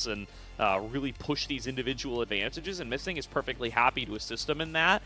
and really push these individual advantages, and Missing is perfectly happy to assist them in that.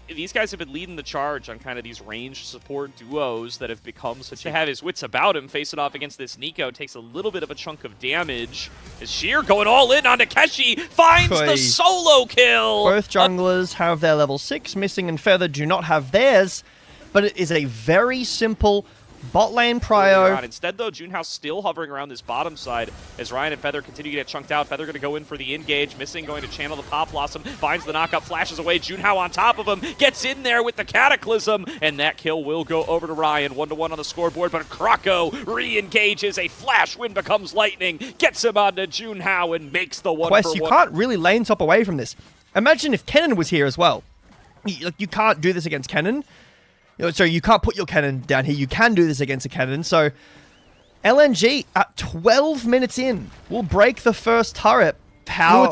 These guys have been leading the charge on kind of these ranged support duos that have become such to have his wits about him. Facing off against this Nico takes a little bit of a chunk of damage. As Sheer going all in on Takeshi finds the solo kill. Both junglers have their level 6. Missing and Feather do not have theirs, but it is a very simple bot lane prio. Instead, though, Junhao still hovering around this bottom side as Ryan and Feather continue to get chunked out. Feather going to go in for the engage. Missing going to channel the Pop Blossom. Finds the knockup, flashes away. Junhao on top of him. Gets in there with the Cataclysm. And that kill will go over to Ryan. 1-1 on the scoreboard, but Kroko re-engages. A flash win becomes lightning. Gets him onto Junhao and makes the 1-for-1. You can't really lane top away from this. Imagine if Kennen was here as well. You can't do this against Kennen. So you can't put your cannon down here. You can do this against a cannon. So LNG at 12 minutes in will break the first turret. How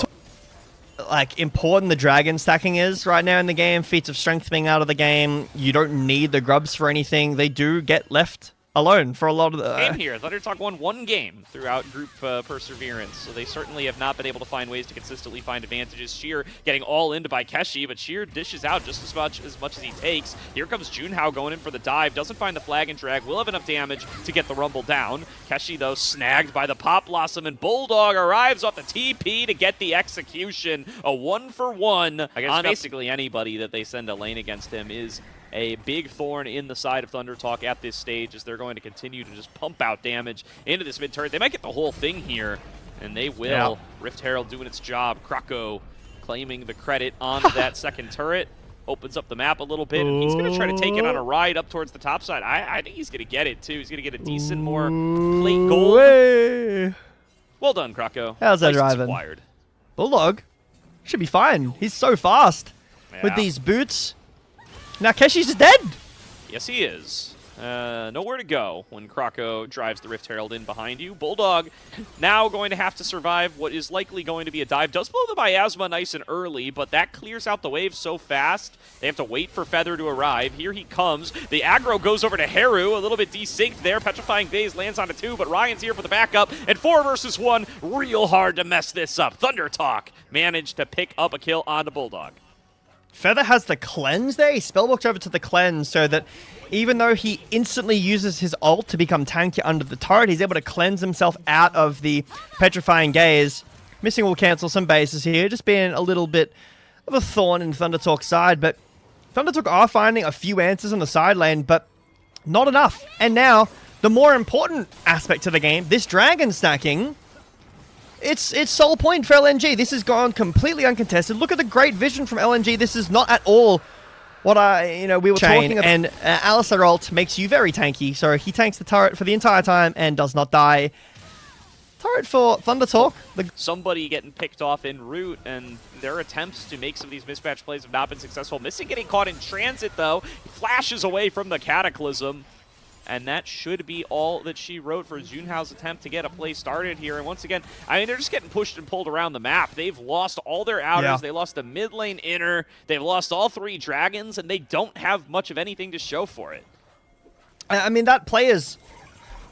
important the dragon stacking is right now in the game. Feats of strength being out of the game. You don't need the grubs for anything. They do get left alone for a lot of the game here. Thundertalk won one game throughout group perseverance, so they certainly have not been able to find ways to consistently find advantages. Sheer getting all into by Keshi, but Sheer dishes out just as much as he takes. Here comes Junhao going in for the dive, doesn't find the flag and drag, will have enough damage to get the rumble down. Keshi, though, snagged by the Pop Blossom, and Bulldog arrives off the TP to get the execution. A 1-for-1 against basically anybody that they send a lane against him is a big thorn in the side of Thundertalk at this stage, as they're going to continue to just pump out damage into this mid-turret. They might get the whole thing here, and they will. Yeah. Rift Herald doing its job. Kroko claiming the credit on that second turret. Opens up the map a little bit, and he's going to try to take it on a ride up towards the top side. I think he's going to get it, too. He's going to get a decent more plate gold. Well done, Kroko. How's that driving? Bulldog should be fine. He's so fast with these boots. Now Keshi's dead! Yes, he is. Nowhere to go when Kroko drives the Rift Herald in behind you. Bulldog now going to have to survive what is likely going to be a dive. Does blow the miasma nice and early, but that clears out the wave so fast. They have to wait for Feather to arrive. Here he comes. The aggro goes over to Haru, a little bit desynced there. Petrifying Peyz lands onto 2, but Ryan's here for the backup. And 4 versus 1, real hard to mess this up. Thundertalk managed to pick up a kill onto Bulldog. Feather has the cleanse there. He spellbooked over to the cleanse so that even though he instantly uses his ult to become tanky under the turret, he's able to cleanse himself out of the Petrifying Gaze. Missing will cancel some bases here, just being a little bit of a thorn in Thundertalk's side, but Thundertalk are finding a few answers on the side lane, but not enough. And now, the more important aspect to the game, this dragon stacking, it's sole point for LNG. This has gone completely uncontested. Look at the great vision from LNG. This is not at all what we were talking about. And Alistar ult makes you very tanky, so he tanks the turret for the entire time and does not die. Turret for Thundertalk. Somebody getting picked off en route, and their attempts to make some of these mismatch plays have not been successful. Missing getting caught in transit, though. He flashes away from the Cataclysm. And that should be all that she wrote for Junhao's attempt to get a play started here. And once again, I mean, they're just getting pushed and pulled around the map. They've lost all their outers. Yeah. They lost the mid lane inner. They've lost all 3 dragons, and they don't have much of anything to show for it. I mean, that play is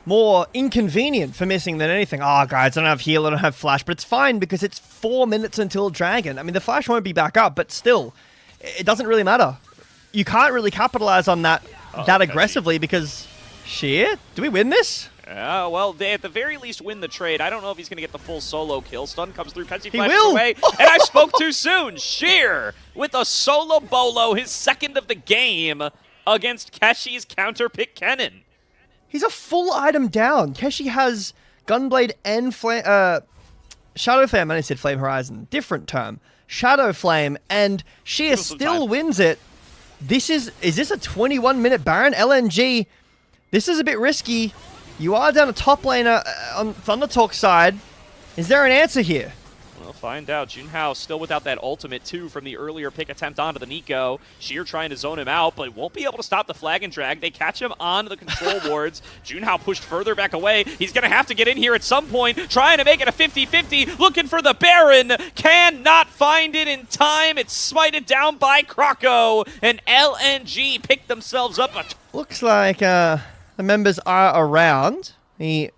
more inconvenient for Missing than anything. Oh, guys, I don't have heal, I don't have flash. But it's fine because it's 4 minutes until dragon. I mean, the flash won't be back up, but still, it doesn't really matter. You can't really capitalize on that aggressively because... Shit, do we win this? Well, they at the very least win the trade. I don't know if he's going to get the full solo kill. Stun comes through, Peyz flashes away, and I spoke too soon. Sheer with a solo bolo, his second of the game against Keshi's counter pick Kennen. He's a full item down. Keshi has Gunblade and Shadow Flame. I said Flame Horizon, different term. Shadow Flame, and Sheer still wins it. Is this a 21-minute Baron? LNG... This is a bit risky. You are down a top laner on Thundertalk's side. Is there an answer here? We'll find out. Junhao still without that ultimate, too, from the earlier pick attempt onto the Nico. Sheer trying to zone him out, but won't be able to stop the flag and drag. They catch him onto the control wards. Junhao pushed further back away. He's going to have to get in here at some point, trying to make it a 50-50, looking for the Baron. Cannot find it in time. It's smited down by Kroko, and LNG picked themselves up. Looks like the members are around the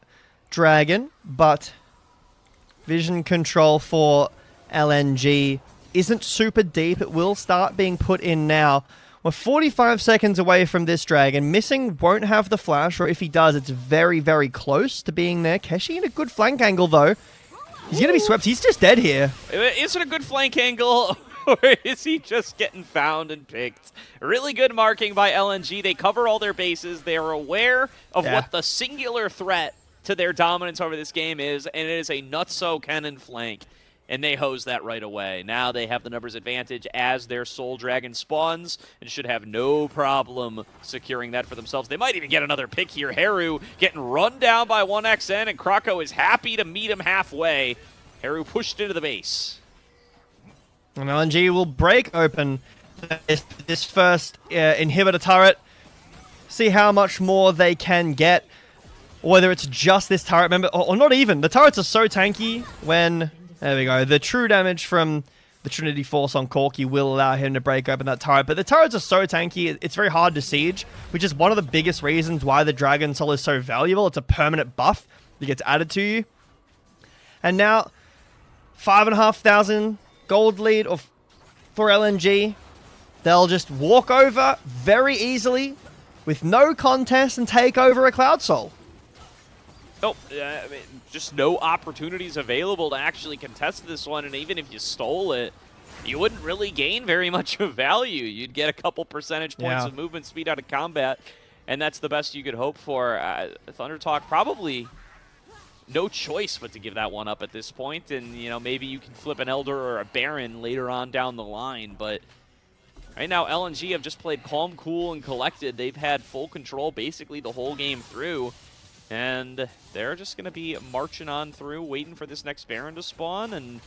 dragon, but Vision control for LNG isn't super deep. It will start being put in now. We're 45 seconds away from this dragon. Missing won't have the flash, or if he does, it's very, very close to being there. Keshi in a good flank angle, though. He's going to be swept. He's just dead here. Is it a good flank angle, or is he just getting found and picked? Really good marking by LNG. They cover all their bases. They are aware of what the singular threat to their dominance over this game is, and it is a nutso cannon flank. And they hose that right away. Now they have the numbers advantage as their Soul Dragon spawns and should have no problem securing that for themselves. They might even get another pick here. Haru getting run down by 1XN, and Krako is happy to meet him halfway. Haru pushed into the base. And LNG will break open this first inhibitor turret. See how much more they can get. Whether it's just this turret, remember, or not even. The turrets are so tanky when... There we go. The true damage from the Trinity Force on Corki will allow him to break open that turret. But the turrets are so tanky, it's very hard to siege, which is one of the biggest reasons why the Dragon Soul is so valuable. It's a permanent buff that gets added to you. And now, 5,500 gold lead for LNG. They'll just walk over very easily with no contest and take over a Cloud Soul. Nope, I mean, just no opportunities available to actually contest this one, and even if you stole it, you wouldn't really gain very much of value. You'd get a couple percentage points of movement speed out of combat, and that's the best you could hope for. ThunderTalk probably no choice but to give that one up at this point, and you know, maybe you can flip an Elder or a Baron later on down the line, but right now LNG have just played calm, cool, and collected. They've had full control basically the whole game through. And they're just going to be marching on through, waiting for this next Baron to spawn, and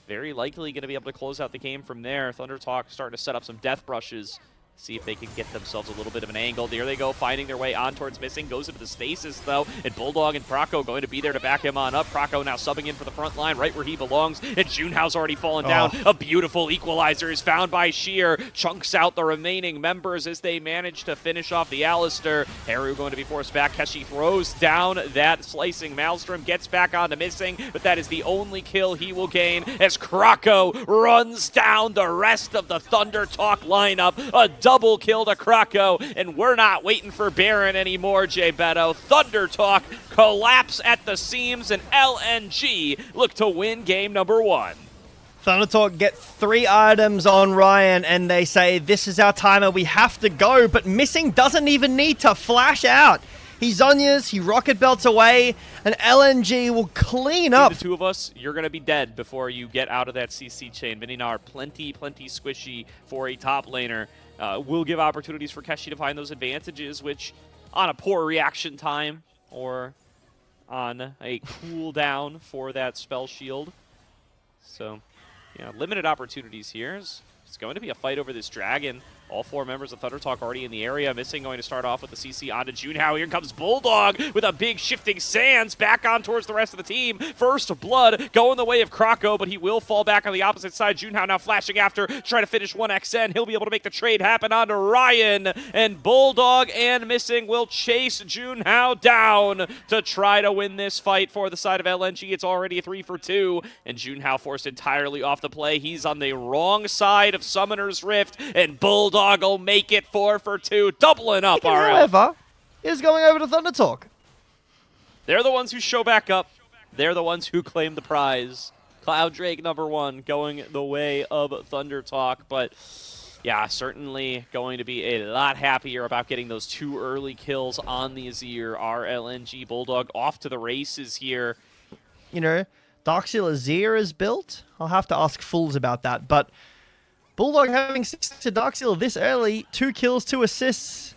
very likely going to be able to close out the game from there. ThunderTalk starting to set up some death brushes, see if they can get themselves a little bit of an angle. There they go, finding their way on towards Missing. Goes into the stasis, though, and Bulldog and Krako going to be there to back him on up. Krako now subbing in for the front line, right where he belongs, and Junhao's already fallen down. A beautiful equalizer is found by Sheer. Chunks out the remaining members as they manage to finish off the Alistair. Haru going to be forced back. Keshi throws down that slicing Maelstrom, gets back onto Missing, but that is the only kill he will gain as Krako runs down the rest of the ThunderTalk lineup. A double kill to Krako, and we're not waiting for Baron anymore, Jay Beto. ThunderTalk collapse at the seams, and LNG look to win game number 1. ThunderTalk get 3 items on Ryan, and they say, this is our timer, we have to go, but Missing doesn't even need to flash out. He Zhonya's, he rocket belts away, and LNG will clean up. The two of us, you're going to be dead before you get out of that CC chain. Mininar, plenty squishy for a top laner. Will give opportunities for Keshi to find those advantages, which on a poor reaction time or on a cooldown for that spell shield. So, yeah, limited opportunities here. It's going to be a fight over this dragon. All 4 members of ThunderTalk already in the area. Missing going to start off with the CC onto Junhao. Here comes Bulldog with a big shifting sands back on towards the rest of the team. First blood going the way of Krako, but he will fall back on the opposite side. Junhao now flashing after, trying to finish 1XN. He'll be able to make the trade happen onto Ryan. And Bulldog and Missing will chase Junhao down to try to win this fight for the side of LNG. It's already a 3 for 2, and Junhao forced entirely off the play. He's on the wrong side of Summoner's Rift, and Bulldog will make it 4 for 2, doubling up. However, is going over to ThunderTalk. They're the ones who show back up. They're the ones who claim the prize. Cloud Drake number 1 going the way of ThunderTalk, but yeah, certainly going to be a lot happier about getting those 2 early kills on the Azir. Our LNG Bulldog off to the races here. You know, Darkseal Azir is built. I'll have to ask Fools about that, but Bulldog having 6 to Darkseal this early, 2 kills, 2 assists.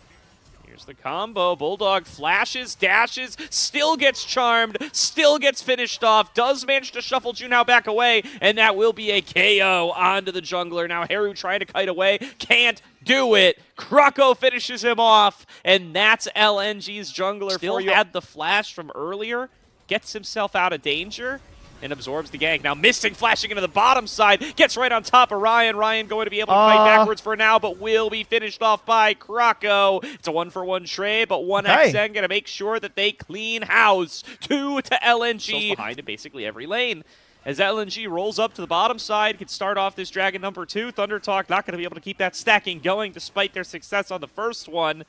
Here's the combo. Bulldog flashes, dashes, still gets charmed, still gets finished off, does manage to shuffle Junhao back away, and that will be a KO onto the jungler. Now Haru trying to kite away, can't do it. Krako finishes him off, and that's LNG's jungler. Still had the flash from earlier, gets himself out of danger, and absorbs the gank. Now Missing flashing into the bottom side, gets right on top of Ryan. Ryan going to be able to fight backwards for now, but will be finished off by Krako. It's a 1-for-1 trade, but 1XN going to make sure that they clean house. 2 to LNG. Behind in basically every lane. as LNG rolls up to the bottom side, can start off this Dragon number 2. ThunderTalk not going to be able to keep that stacking going despite their success on the first one.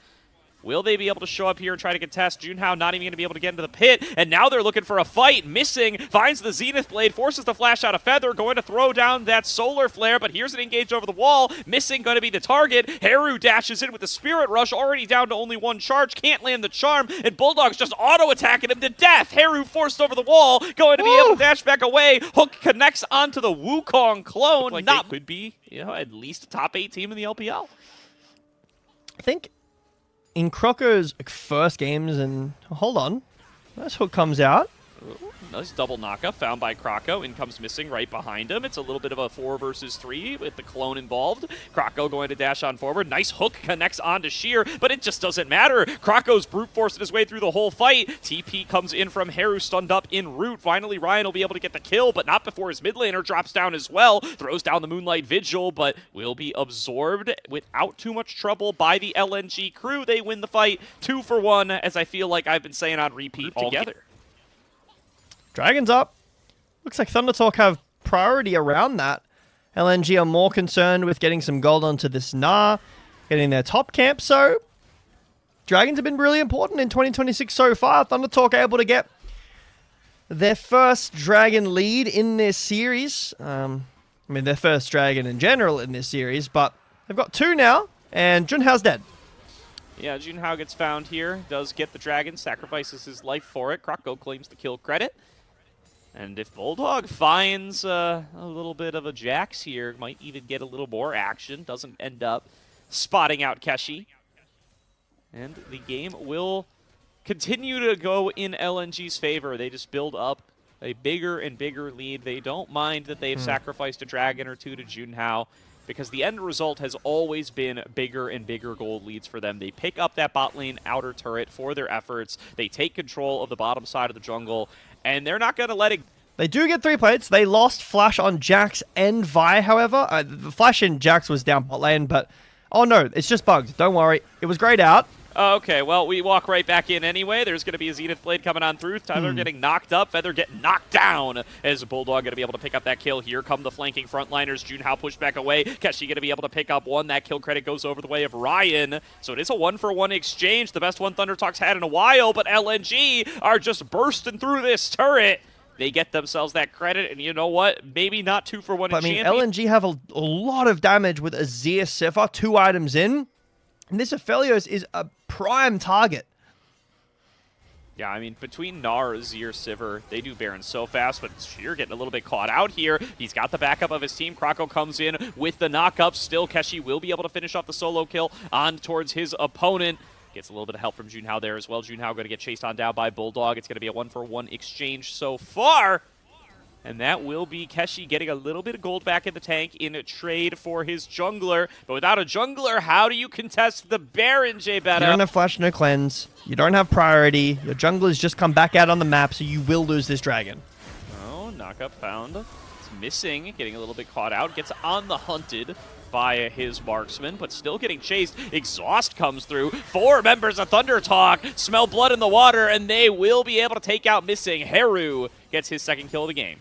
Will they be able to show up here and try to contest? Junhao not even going to be able to get into the pit, and now they're looking for a fight. Missing, finds the Zenith Blade, forces the flash out of Feather, going to throw down that Solar Flare, but here's an engage over the wall. Missing going to be the target. Haru dashes in with the Spirit Rush, already down to only 1 charge, can't land the charm, and Bulldog's just auto-attacking him to death. Haru forced over the wall, going to be able to dash back away. Hook connects onto the Wukong clone. Like not could be, at least a top 8 team in the LPL. I think in Croco's first games, and hold on, this Hook comes out. Ooh, nice double knockup found by Croco. In comes Missing right behind him. It's a little bit of a 4 versus 3 with the clone involved. Croco going to dash on forward. Nice hook connects onto Sheer, but it just doesn't matter. Croco's brute forcing his way through the whole fight. TP comes in from Haru, stunned up en route. Finally, Ryan will be able to get the kill, but not before his mid laner drops down as well. Throws down the Moonlight Vigil, but will be absorbed without too much trouble by the LNG crew. They win the fight 2 for 1, as I feel like I've been saying on repeat together. Dragon's up. Looks like ThunderTalk have priority around that. LNG are more concerned with getting some gold onto this Nah, getting their top camp, so Dragons have been really important in 2026 so far. ThunderTalk able to get their first Dragon lead in this series. Their first Dragon in general in this series, but they've got 2 now, and Junhao's dead. Yeah, Junhao gets found here, does get the Dragon, sacrifices his life for it. Croco claims the kill credit. And if Bulldog finds a little bit of a Jax here, might even get a little more action, doesn't end up spotting out Keshi. And the game will continue to go in LNG's favor. They just build up a bigger and bigger lead. They don't mind that they've sacrificed a Dragon or 2 to Junhao, because the end result has always been bigger and bigger gold leads for them. They pick up that bot lane outer turret for their efforts. They take control of the bottom side of the jungle, and they're not going to let it... They do get 3 plates. They lost Flash on Jax and Vi, however. The Flash in Jax was down bot lane, but... Oh no, it's just bugged. Don't worry. It was grayed out. Okay, well, we walk right back in anyway. There's going to be a Zenith Blade coming on through. Tyler getting knocked up. Feather getting knocked down as Bulldog going to be able to pick up that kill. Here come the flanking frontliners. Junhao pushed back away. Keshi going to be able to pick up 1. That kill credit goes over the way of Ryan. So it is a 1-for-1 exchange. The best one ThunderTalk's had in a while, but LNG are just bursting through this turret. They get themselves that credit, and you know what? Maybe not 2-for-1 I mean, LNG have a lot of damage with Azir Sivir, 2 items in. And this Aphelios is a prime target. Yeah, I mean, between Gnar, Azir, Sivir, they do Baron so fast, but Sheer getting a little bit caught out here. He's got the backup of his team. Croco comes in with the knockup. Still, Keshi will be able to finish off the solo kill on towards his opponent. Gets a little bit of help from Junhao there as well. Junhao going to get chased on down by Bulldog. It's going to be a 1-for-1 exchange so far. And that will be Keshi getting a little bit of gold back in the tank in a trade for his jungler. But without a jungler, how do you contest the Baron, J Beta? You don't have Flash, no cleanse. You don't have priority. Your junglers just come back out on the map, so you will lose this Dragon. Oh, knockup found. It's Missing, getting a little bit caught out. Gets on the hunted by his marksman, but still getting chased. Exhaust comes through. 4 members of ThunderTalk smell blood in the water, and they will be able to take out Missing. Haru gets his 2nd kill of the game.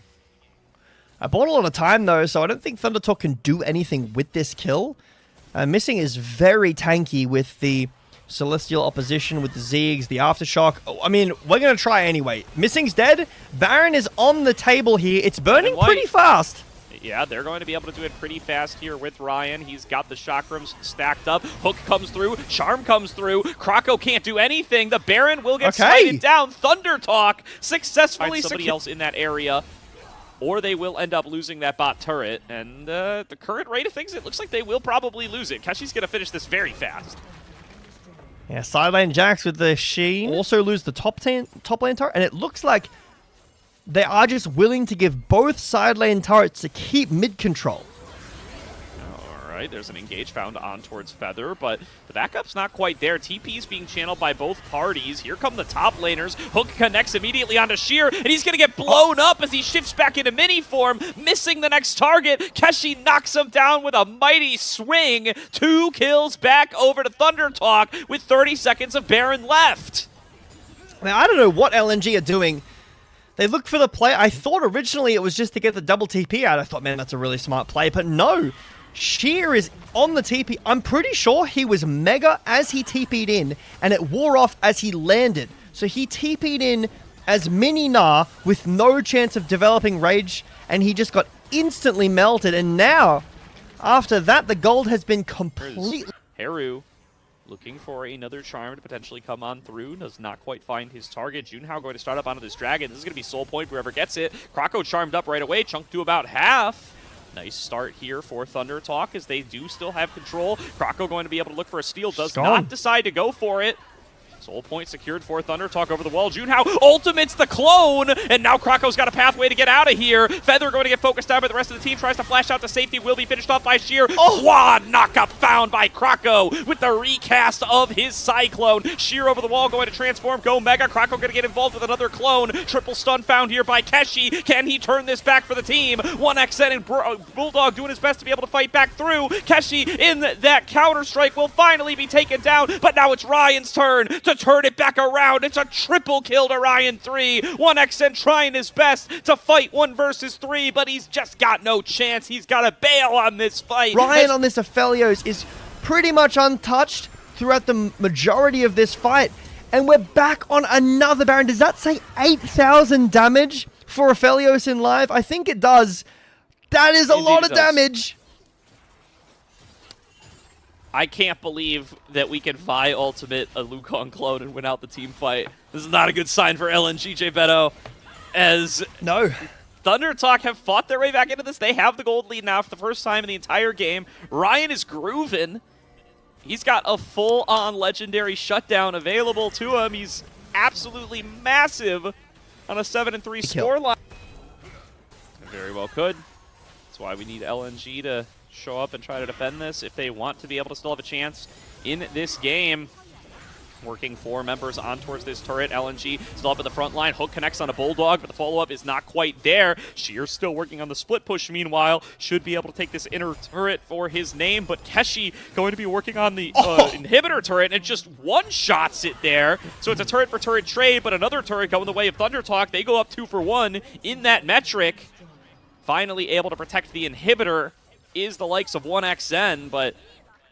I bought a lot of time, though, so I don't think ThunderTalk can do anything with this kill. Missing is very tanky with the Celestial Opposition, with the Ziggs, the Aftershock. Oh, I mean, we're going to try anyway. Missing's dead. Baron is on the table here. It's burning pretty fast. Yeah, they're going to be able to do it pretty fast here with Ryan. He's got the chakrams stacked up. Hook comes through. Charm comes through. Croco can't do anything. The Baron will get smited down. ThunderTalk successfully find somebody else in that area, or they will end up losing that bot turret. And the current rate of things, it looks like they will probably lose it. Keshi's going to finish this very fast. Yeah, side lane Jax with the Sheen. Also lose the top lane turret, and it looks like they are just willing to give both side lane turrets to keep mid control. All right, there's an engage found on towards Feather, but the backup's not quite there. TP is being channeled by both parties. Here come the top laners. Hook connects immediately onto Sheer, and he's going to get blown up as he shifts back into mini form, missing the next target. Keshi knocks him down with a mighty swing. 2 kills back over to ThunderTalk with 30 seconds of Baron left. I mean, I don't know what LNG are doing. They look for the play. I thought originally it was just to get the double TP out. I thought, man, that's a really smart play. But no, Sheer is on the TP. I'm pretty sure he was Mega as he TP'd in, and it wore off as he landed. So he TP'd in as Mini Nah with no chance of developing Rage, and he just got instantly melted. And now, after that, the gold has been completely... Haru looking for another charm to potentially come on through. Does not quite find his target. Junhao going to start up onto this dragon. This is going to be soul point whoever gets it. Krako charmed up right away. Chunk to about half. Nice start here for Thunder Talk as they do still have control. Krako going to be able to look for a steal. Does not decide to go for it. Soul point secured for Thunder Talk over the wall. Junhao ultimates the clone, and now Krako's got a pathway to get out of here. Feather going to get focused down, but the rest of the team tries to flash out to safety. Will be finished off by Sheer. Quad knockup found by Krako with the recast of his Cyclone. Sheer over the wall going to transform, go Mega. Krako going to get involved with another clone. Triple stun found here by Keshi. Can he turn this back for the team? 1xN and Bulldog doing his best to be able to fight back through. Keshi in that counter-strike will finally be taken down, but now it's Ryan's turn to turn it back around. It's a triple kill to Ryan 3. 1xN trying his best to fight 1 versus 3, but he's just got no chance. He's got to bail on this fight. Ryan on this Aphelios is pretty much untouched throughout the majority of this fight. And we're back on another Baron. Does that say 8,000 damage for Aphelios in live? I think it does. That is a lot of damage. I can't believe that we can Vi ultimate a Wukong clone and win out the team fight. This is not a good sign for LNG, J Beto. As no, Thunder Talk have fought their way back into this. They have the gold lead now for the first time in the entire game. Ryan is grooving. He's got a full-on legendary shutdown available to him. He's absolutely massive on a 7-3 scoreline. Very well could. That's why we need LNG to show up and try to defend this if they want to be able to still have a chance in this game. Working 4 members on towards this turret. LNG still up at the front line. Hook connects on a Bulldog, but the follow-up is not quite there. Sheer's still working on the split push, meanwhile. Should be able to take this inner turret for his name, but Keshi going to be working on the inhibitor turret, and it just one-shots it there. So it's a turret for turret trade, but another turret going the way of Thunder Talk. They go up 2 for 1 in that metric. Finally able to protect the inhibitor is the likes of 1xN, but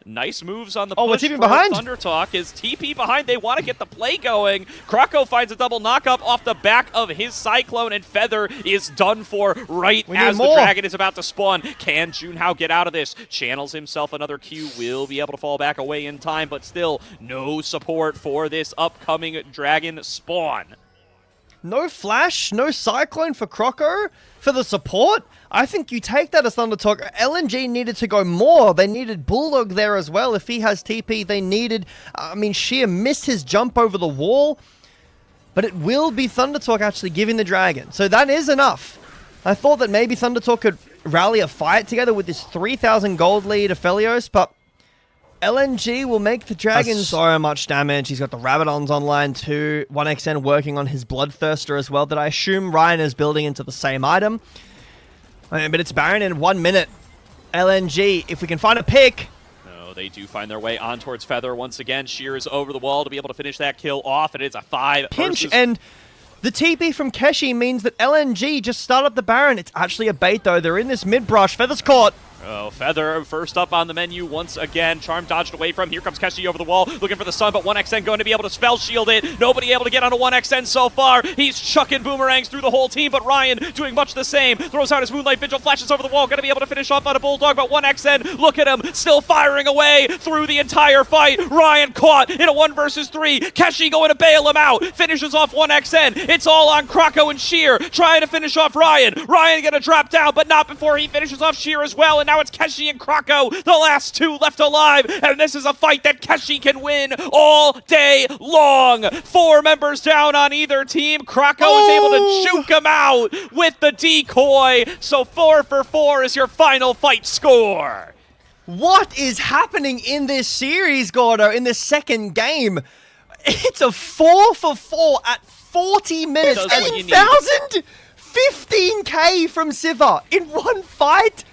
nice moves on the push. What's even behind? Thunder Talk is TP behind. They want to get the play going. Krako finds a double knockup off the back of his Cyclone, and Feather is done for right as the dragon is about to spawn. Can Junhao get out of this? Channels himself another Q. Will be able to fall back away in time, but still no support for this upcoming dragon spawn. No flash, no Cyclone for Krako for the support. I think you take that as Thunder Talk. LNG needed to go more. They needed Bulldog there as well. If he has TP, they needed... I mean, Sheer missed his jump over the wall. But it will be Thunder Talk actually giving the dragon. So that is enough. I thought that maybe Thunder Talk could rally a fight together with this 3,000 gold lead Aphelios, but LNG will make the dragon so much damage. He's got the Rabadons online too. 1xN working on his Bloodthirster as well, that I assume Ryan is building into the same item. But it's Baron in 1 minute. LNG, if we can find a pick. No, they do find their way on towards Feather once again. Sheer is over the wall to be able to finish that kill off, and it's a 5 pinch, and the TP from Keshi means that LNG just start up the Baron. It's actually a bait though. They're in this mid brush. Feather's caught. Oh, Feather first up on the menu once again. Charm dodged away from. Here comes Keshi over the wall, looking for the sun, but 1xN going to be able to spell shield it. Nobody able to get onto 1xN so far. He's chucking boomerangs through the whole team, but Ryan doing much the same. Throws out his Moonlight Vigil, flashes over the wall, going to be able to finish off on a Bulldog, but 1xN, look at him, still firing away through the entire fight. Ryan caught in a 1 versus 3. Keshi going to bail him out. Finishes off 1xN. It's all on Krako and Sheer, trying to finish off Ryan. Ryan going to drop down, but not before he finishes off Sheer as well, and now it's Keshi and Krako, the last 2 left alive, and this is a fight that Keshi can win all day long. 4 members down on either team. Krako is able to juke him out with the decoy, so 4 for 4 is your final fight score. What is happening in this series, Gordo, in this second game? It's a 4 for 4 at 40 minutes. 8,000? 15k from Siva in one fight?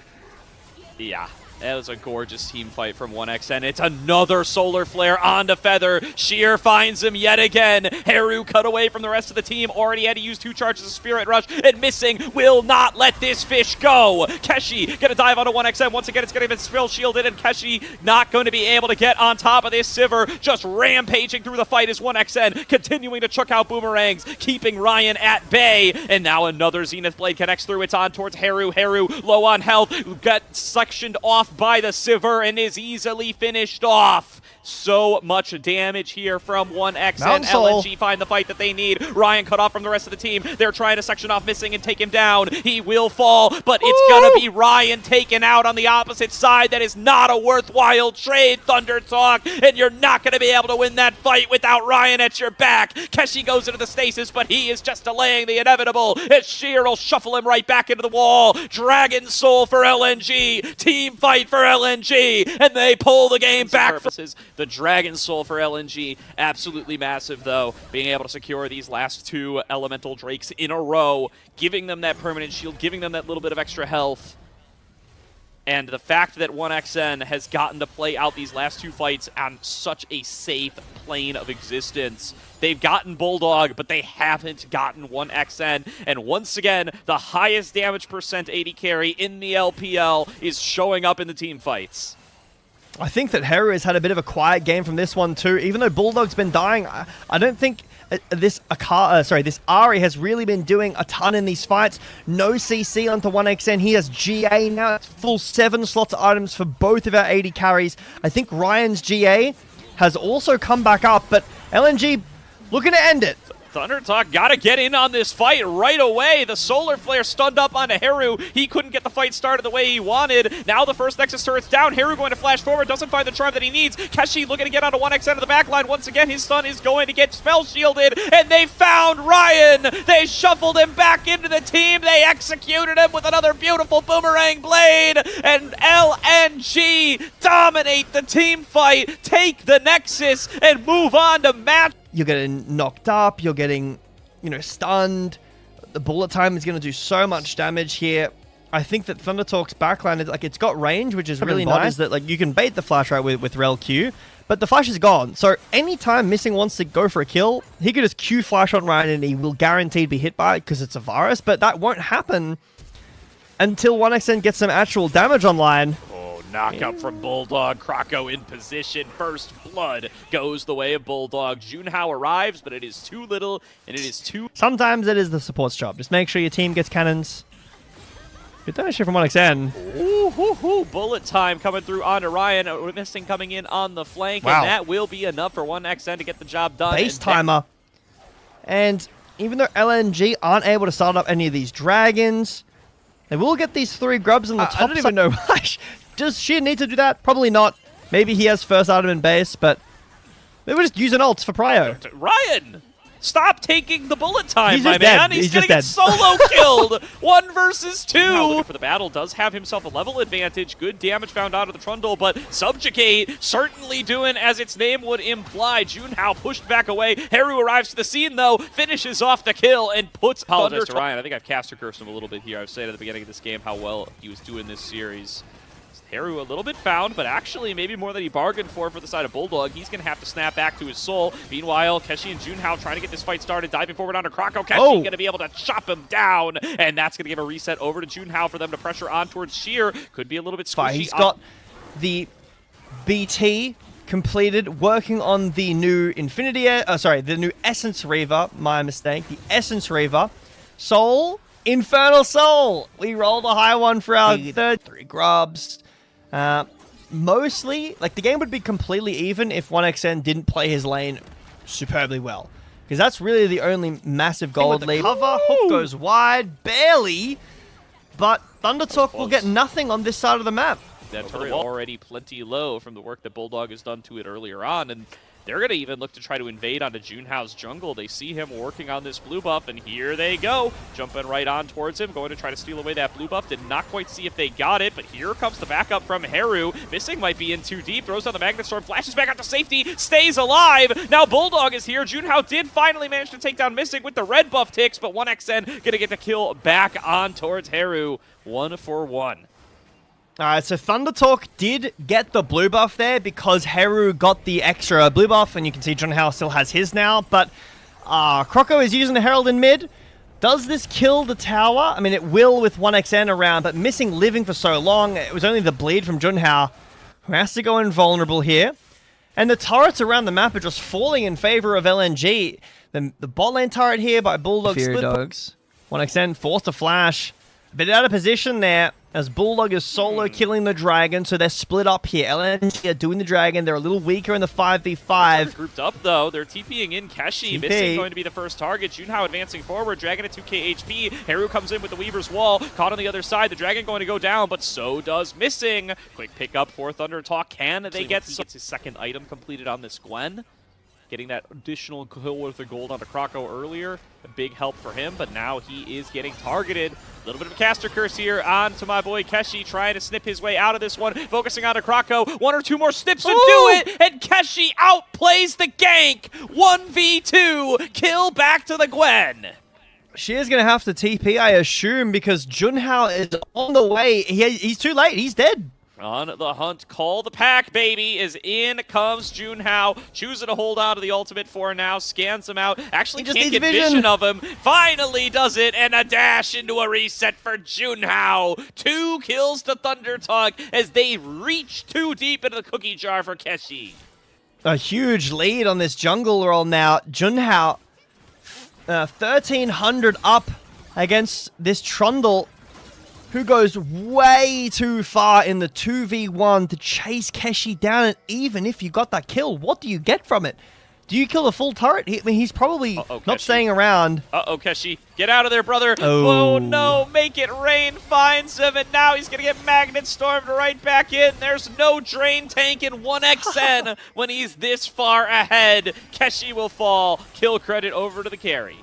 Yeah, That was a gorgeous team fight from 1xN. It's another solar flare onto Feather. Sheer finds him yet again. Haru cut away from the rest of the team. Already had to use 2 charges of Spirit Rush. And Missing will not let this fish go. Keshi gonna dive onto 1xN. Once again, it's gonna be spell shielded. And Keshi not going to be able to get on top of this Sivir. Just rampaging through the fight is 1xN. Continuing to chuck out boomerangs. Keeping Ryan at bay. And now another Zenith Blade connects through. It's on towards Haru. Haru low on health. Got sectioned off by the Sivir and is easily finished off. So much damage here from 1xN. LNG find the fight that they need. Ryan cut off from the rest of the team. They're trying to section off Missing and take him down. He will fall, but it's gonna be Ryan taken out on the opposite side. That is not a worthwhile trade, Thunder Talk, and you're not gonna be able to win that fight without Ryan at your back. Keshi goes into the stasis, but he is just delaying the inevitable. As Sheer will shuffle him right back into the wall. Dragon Soul for LNG. Team fight for LNG, and they pull the game back. The Dragon Soul for LNG, absolutely massive though. Being able to secure these last 2 Elemental Drakes in a row, giving them that permanent shield, giving them that little bit of extra health. And the fact that 1xN has gotten to play out these last 2 fights on such a safe plane of existence. They've gotten Bulldog, but they haven't gotten 1xN. And once again, the highest damage percent AD carry in the LPL is showing up in the team fights. I think that Haru has had a bit of a quiet game from this one too. Even though Bulldog's been dying, I don't think this Ahri has really been doing a ton in these fights. No CC onto 1xN. He has GA now. It's full 7 slots of items for both of our AD carries. I think Ryan's GA has also come back up, but LNG looking to end it. Thunder Talk gotta get in on this fight right away. The Solar Flare stunned up onto Haru. He couldn't get the fight started the way he wanted. Now the first Nexus turret's down. Haru going to flash forward. Doesn't find the charm that he needs. Keshi looking to get onto 1xN of the backline. Once again, his stun is going to get spell shielded. And they found Ryan. They shuffled him back into the team. They executed him with another beautiful boomerang blade. And LNG dominate the team fight, take the Nexus, and move on to match. You're getting knocked up, you're getting, stunned. The bullet time is going to do so much damage here. I think that Thunder Talk's backline, it's got range, which is really nice. That, you can bait the flash right with Rel Q, but the flash is gone. So anytime Missing wants to go for a kill, he could just Q flash on Ryan and he will guaranteed be hit by it because it's a virus, but that won't happen until 1xN gets some actual damage online. Knockup from Bulldog. Krako in position. First blood goes the way of Bulldog. Junhao arrives, but it is too little, and it is too... Sometimes it is the support's job. Just make sure your team gets cannons. Good damage from 1xN. Ooh, bullet time coming through onto Ryan. Missing coming in on the flank, and that will be enough for 1xN to get the job done. Base timer. And even though LNG aren't able to start up any of these dragons, they will get these 3 grubs in the top. I don't even know. Does Sheer need to do that? Probably not. Maybe he has first item in base, but maybe we'll just use an ult for Prio. Ryan! Stop taking the bullet time, my man. Dead. He's gonna get solo killed. 1 versus 2. Looking for the battle, does have himself a level advantage. Good damage found out of the Trundle, but Subjugate certainly doing as its name would imply. Junhao pushed back away. Haru arrives to the scene, though, finishes off the kill and puts Apologize to Ryan. I think I've caster cursed him a little bit here. I've said at the beginning of this game how well he was doing this series. Haru a little bit found, but actually maybe more than he bargained for the side of Bulldog. He's going to have to snap back to his soul. Meanwhile, Keshi and Junhao trying to get this fight started, diving forward onto Krako. Keshi going to be able to chop him down, and that's going to give a reset over to Junhao for them to pressure on towards Sheer. Could be a little bit squishy. He's got the BT completed, working on the new the new Essence Reaver. My mistake. The Essence Reaver. Soul, Infernal Soul. We rolled a high one for our third 3 grubs. Mostly, the game would be completely even if 1xN didn't play his lane superbly well. Because that's really the only massive gold lead. Cover, hook goes wide, barely. But Thunder Talk will get nothing on this side of the map. That turret already plenty low from the work that Bulldog has done to it earlier on, and they're going to even look to try to invade onto Junhao's jungle. They see him working on this blue buff, and here they go. Jumping right on towards him, going to try to steal away that blue buff. Did not quite see if they got it, but here comes the backup from Haru. Missing might be in too deep. Throws down the Magnet Storm, flashes back out to safety, stays alive. Now Bulldog is here. Junhao did finally manage to take down Missing with the red buff ticks, but 1xN going to get the kill back on towards Haru. 1 for 1. Alright, so Thunder Talk did get the blue buff there because Heru got the extra blue buff, and you can see Junhao still has his now, but Croco is using the Herald in mid. Does this kill the tower? I mean, it will with 1xN around, but missing Living for so long, it was only the bleed from Junhao, who has to go invulnerable here. And the turrets around the map are just falling in favor of LNG. The bot lane turret here by Bulldog Fear split. dogs. 1xN forced to flash. A bit out of position there, as Bulldog is solo killing the dragon, so they're split up here. LNG are doing the dragon. They're a little weaker in the 5v5. They're grouped up, though. They're TPing in. Keshi missing, going to be the first target. Junhao advancing forward. Dragon at 2k HP. Heru comes in with the Weaver's Wall. Caught on the other side. The dragon going to go down, but so does missing. Quick pickup for Thunder Talk. Can they get his second item completed on this Gwen? Getting that additional kill worth of gold onto Croco earlier, a big help for him, but now he is getting targeted. A little bit of a caster curse here on to my boy Keshi, trying to snip his way out of this one, focusing on Croco. One or two more snips and do it, and Keshi outplays the gank. 1v2, kill back to the Gwen. She is going to have to TP, I assume, because Junhao is on the way. He's too late. He's dead. On the hunt, call the pack, baby, is in comes Junhao, choosing to hold on to the ultimate for now, scans him out, actually can't get vision of him, finally does it, and a dash into a reset for Junhao. 2 kills to Thunder Talk as they reach too deep into the cookie jar for Keshi. A huge lead on this jungle roll now. Junhao, 1,300 up against this Trundle, who goes way too far in the 2v1 to chase Keshi down. And even if you got that kill, what do you get from it? Do you kill the full turret? I mean, he's probably not staying around. Uh-oh, Keshi. Get out of there, brother. Oh, no. Make it rain finds him, and now he's going to get magnet stormed right back in. There's no drain tank in 1xN when he's this far ahead. Keshi will fall. Kill credit over to the carry.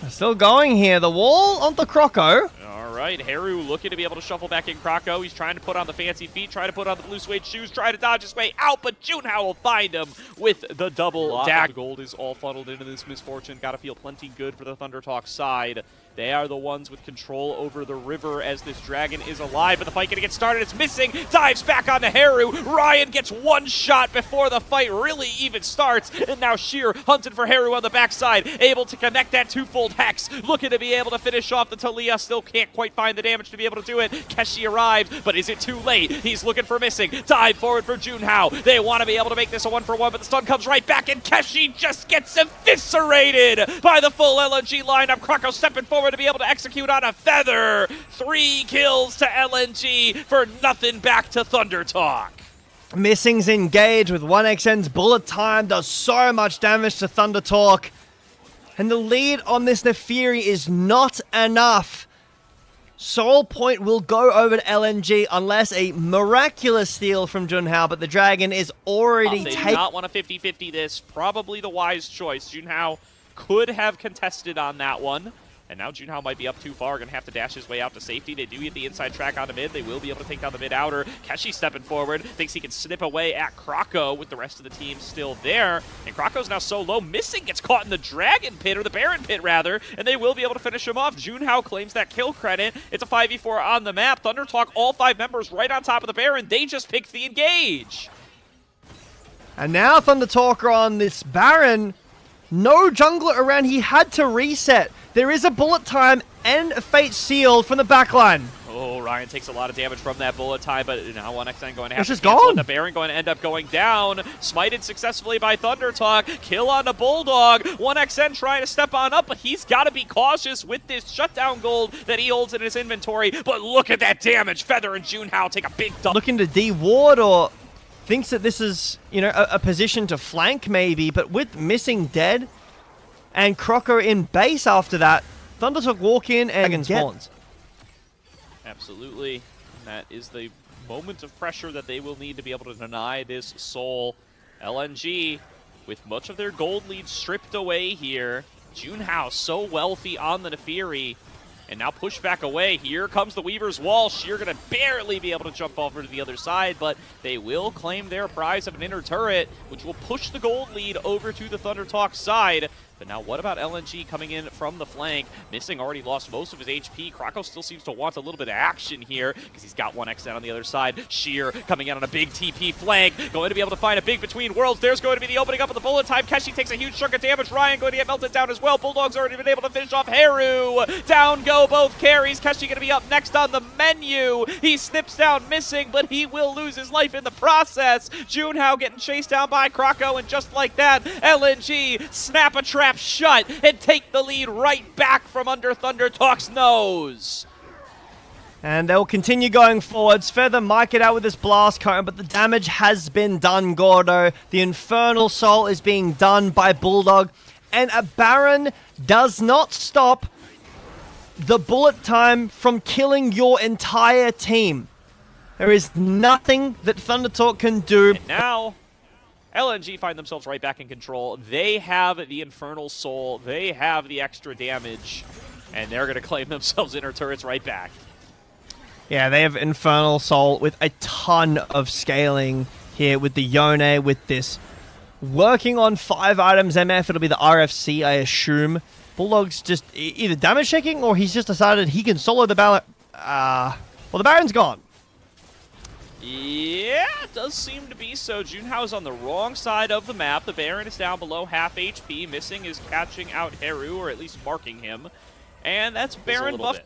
Still going here. The wall onto Croco. All right, Heru looking to be able to shuffle back in Croco. He's trying to put on the fancy feet, trying to put on the blue suede shoes, trying to dodge his way out, but Junhao will find him with the double dash. The gold is all funneled into this misfortune. Got to feel plenty good for the Thunder Talk side. They are the ones with control over the river as this dragon is alive, but the fight gonna get started. It's missing, dives back onto Heru. Ryan gets one shot before the fight really even starts, and now Sheer hunting for Heru on the backside, able to connect that twofold hex, looking to be able to finish off the Talia. Still can't quite find the damage to be able to do it. Keshi arrives, but is it too late? He's looking for missing. Dive forward for Junhao. They want to be able to make this a 1-for-1, but the stun comes right back, and Keshi just gets eviscerated by the full LNG lineup. Croco stepping forward to be able to execute on a feather. 3 kills to LNG for nothing back to Thunder Talk. Missing's engaged with 1xN's bullet time. Does so much damage to Thunder Talk. And the lead on this Nefiri is not enough. Soul Point will go over to LNG unless a miraculous steal from Junhao, but the dragon is already taken. They do not want a 50-50 this. Probably the wise choice. Junhao could have contested on that one. And now Junhao might be up too far, going to have to dash his way out to safety. They do get the inside track on the mid. They will be able to take down the mid outer. Keshi stepping forward, thinks he can snip away at Croco with the rest of the team still there. And Croco's now so low, missing, gets caught in the Dragon Pit, or the Baron Pit rather, and they will be able to finish him off. Junhao claims that kill credit. It's a 5v4 on the map. Thunder Talk, all 5 members right on top of the Baron. They just picked the engage. And now Thunder Talk are on this Baron. No jungler around. He had to reset. There is a bullet time and a fate sealed from the backline. Oh, Ryan takes a lot of damage from that bullet time, but now 1xN going to have it's to just cancel gone. it. The Baron going to end up going down. Smited successfully by Thunder Talk. Kill on the Bulldog. 1xN trying to step on up, but he's got to be cautious with this shutdown gold that he holds in his inventory. But look at that damage. Feather and Junhao take a big dump. Looking to de-ward, or thinks that this is, you know, a position to flank maybe, but with missing dead and Croco in base after that, Thunder Talk walk in and spawns. Absolutely. And that is the moment of pressure that they will need to be able to deny this soul. LNG, with much of their gold lead stripped away here. Junhao so wealthy on the Nefiri. And now push back away. Here comes the Weaver's Wall. Sheer going to barely be able to jump over to the other side, but they will claim their prize of an inner turret, which will push the gold lead over to the Thunder Talk side. But now what about LNG coming in from the flank? Missing already lost most of his HP. Krako still seems to want a little bit of action here because he's got 1x down on the other side. Sheer coming in on a big TP flank. Going to be able to find a big between worlds. There's going to be the opening up of the bullet time. Keshi takes a huge chunk of damage. Ryan going to get melted down as well. Bulldog's already been able to finish off Heru. Down go both carries. Keshi going to be up next on the menu. He snips down Missing, but he will lose his life in the process. Junhao getting chased down by Krako, and just like that, LNG snap a trap shut and take the lead right back from under Thunder Talk's nose. And they'll continue going forwards. Feather might get out with this blast cone, but the damage has been done, Gordo. The Infernal Soul is being done by Bulldog, and a Baron does not stop the bullet time from killing your entire team. There is nothing that Thunder Talk can do. And now, LNG find themselves right back in control. They have the Infernal Soul. They have the extra damage. And they're going to claim themselves inner turrets right back. Yeah, they have Infernal Soul with a ton of scaling here with the Yone, with this. Working on 5 items MF, it'll be the RFC, I assume. Bulldog's just either damage checking or he's just decided he can solo the Baron. Well, the Baron's gone. Yeah, it does seem to be so. Junhao's on the wrong side of the map. The Baron is down below half HP. Missing is catching out Heru, or at least marking him. And that's Baron buff.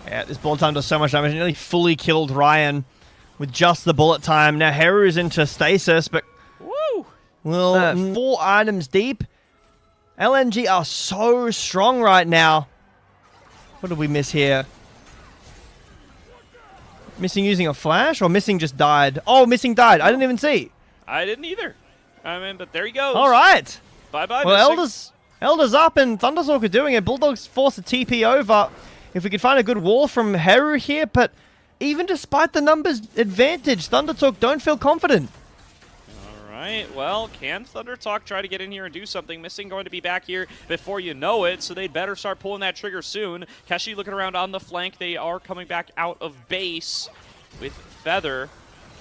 Yeah, this bullet time does so much damage. It nearly fully killed Ryan with just the bullet time. Now Heru is into stasis, but woo! Well, 4 items deep. LNG are so strong right now. What did we miss here? Missing using a flash, or Missing just died? Oh, Missing died. I didn't even see. I didn't either. I mean, but there he goes. All right. Bye-bye, well, Missing. Elder's up and Thunderstalk are doing it. Bulldogs force a TP over. If we could find a good wall from Heru here, but even despite the numbers advantage, Thundertalk don't feel confident. Alright, well, can Thunder Talk try to get in here and do something? Missing going to be back here before you know it, so they'd better start pulling that trigger soon. Keshi looking around on the flank. They are coming back out of base with Feather.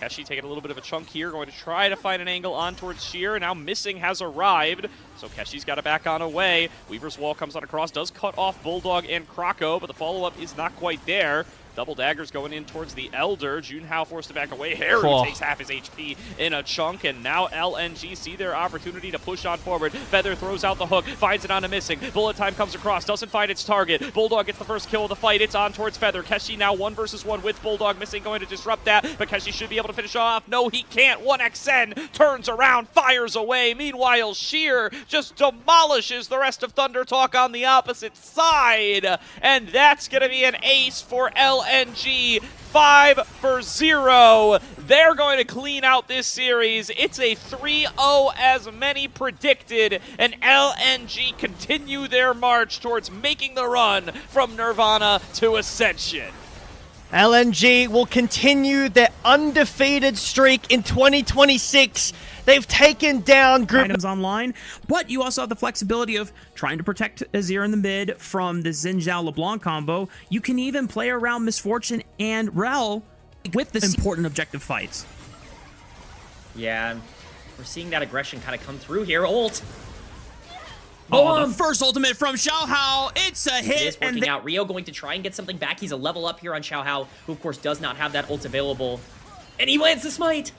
Keshi taking a little bit of a chunk here, going to try to find an angle on towards Sheer. Now Missing has arrived, so Keshi's got it back on away. Weaver's Wall comes on across, does cut off Bulldog and Krako, but the follow-up is not quite there. Double daggers going in towards the Elder. Junhao forced to back away. Heru takes half his HP in a chunk, and now LNG see their opportunity to push on forward. Feather throws out the hook, finds it on a Missing. Bullet time comes across, doesn't find its target. Bulldog gets the first kill of the fight. It's on towards Feather. Keshi now 1 versus 1 with Bulldog. Missing going to disrupt that, but Keshi should be able to finish off. No, he can't. 1xN turns around, fires away. Meanwhile, Sheer just demolishes the rest of Thunder Talk on the opposite side, and that's going to be an ace for LNG. 5-0. They're going to clean out this series. It's a 3-0 as many predicted, and LNG continue their march towards making the run from Nirvana to Ascension. LNG will continue their undefeated streak in 2026. They've taken down group items online, but you also have the flexibility of trying to protect Azir in the mid from the Xin Zhao LeBlanc combo. You can even play around Misfortune and Rel with the important objective fights. Yeah, we're seeing that aggression kind of come through here. Ult. Oh, the first ultimate from Xiaohao. It's a hit. It is working out. Rio going to try and get something back. He's a level up here on Xiaohao, who of course does not have that ult available. And he lands the smite.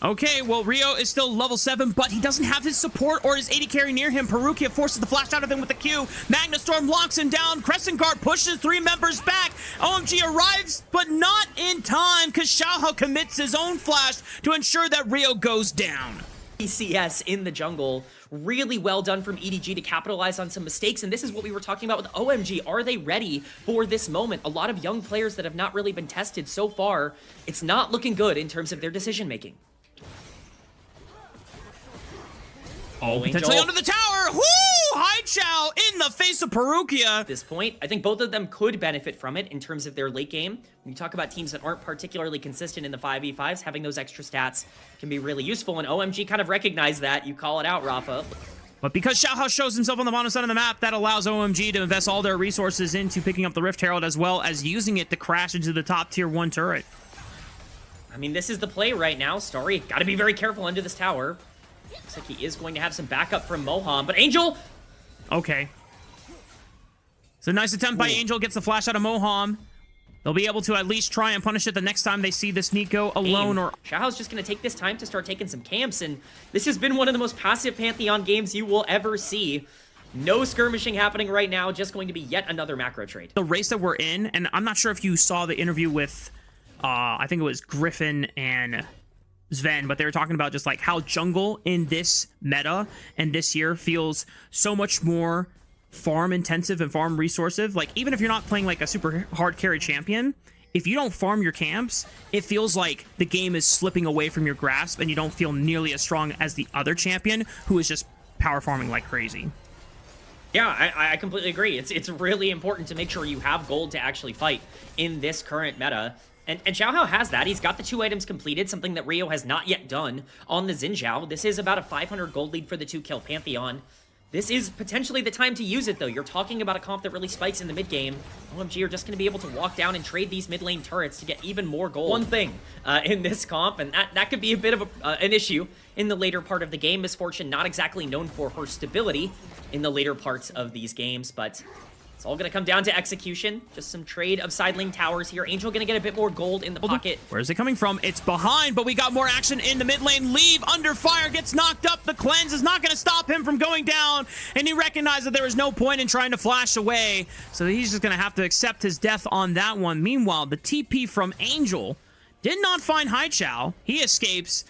Okay, well, Rio is still level 7, but he doesn't have his support or his AD carry near him. Perukia forces the flash out of him with the Q. Magnastorm locks him down. Crescent Guard pushes 3 members back. OMG arrives, but not in time, because Xiaohao commits his own flash to ensure that Rio goes down. ECS in the jungle. Really well done from EDG to capitalize on some mistakes, and this is what we were talking about with OMG. Are they ready for this moment? A lot of young players that have not really been tested so far. It's not looking good in terms of their decision-making. Oh, potentially under the tower. Woo! Hi, Chow in the face of Perukia. At this point, I think both of them could benefit from it in terms of their late game. When you talk about teams that aren't particularly consistent in the 5v5s, having those extra stats can be really useful, and OMG kind of recognized that. You call it out, Rafa. But because Xiaohao shows himself on the bottom side of the map, that allows OMG to invest all their resources into picking up the Rift Herald, as well as using it to crash into the top tier 1 turret. I mean, this is the play right now. Starry, gotta be very careful under this tower. Looks like he is going to have some backup from Moham, but Angel... Okay. So nice attempt by Angel, gets the flash out of Moham. They'll be able to at least try and punish it the next time they see this Nico alone. Or Xiaohao's just going to take this time to start taking some camps, and this has been one of the most passive Pantheon games you will ever see. No skirmishing happening right now, just going to be yet another macro trade. The race that we're in, and I'm not sure if you saw the interview with, I think it was Griffin and Sven, but they were talking about just like how jungle in this meta and this year feels so much more farm intensive and farm resourceive. Like, even if you're not playing like a super hard carry champion, if you don't farm your camps, it feels like the game is slipping away from your grasp and you don't feel nearly as strong as the other champion who is just power farming like crazy. Yeah, I completely agree. It's really important to make sure you have gold to actually fight in this current meta. And Xiaohao has that. He's got the 2 items completed, something that Rio has not yet done on the Xin Zhao. This is about a 500 gold lead for the 2-kill Pantheon. This is potentially the time to use it, though. You're talking about a comp that really spikes in the mid game. OMG are just going to be able to walk down and trade these mid lane turrets to get even more gold. One thing in this comp, and that could be a bit of an issue in the later part of the game. Misfortune not exactly known for her stability in the later parts of these games, but it's all going to come down to execution. Just some trade of side lane towers here. Angel going to get a bit more gold in the pocket. Where's it coming from? It's behind, but we got more action in the mid lane. Leave under fire, gets knocked up. The cleanse is not going to stop him from going down, and he recognized that there was no point in trying to flash away, so he's just going to have to accept his death on that one. Meanwhile, the TP from Angel did not find Haichao. He escapes,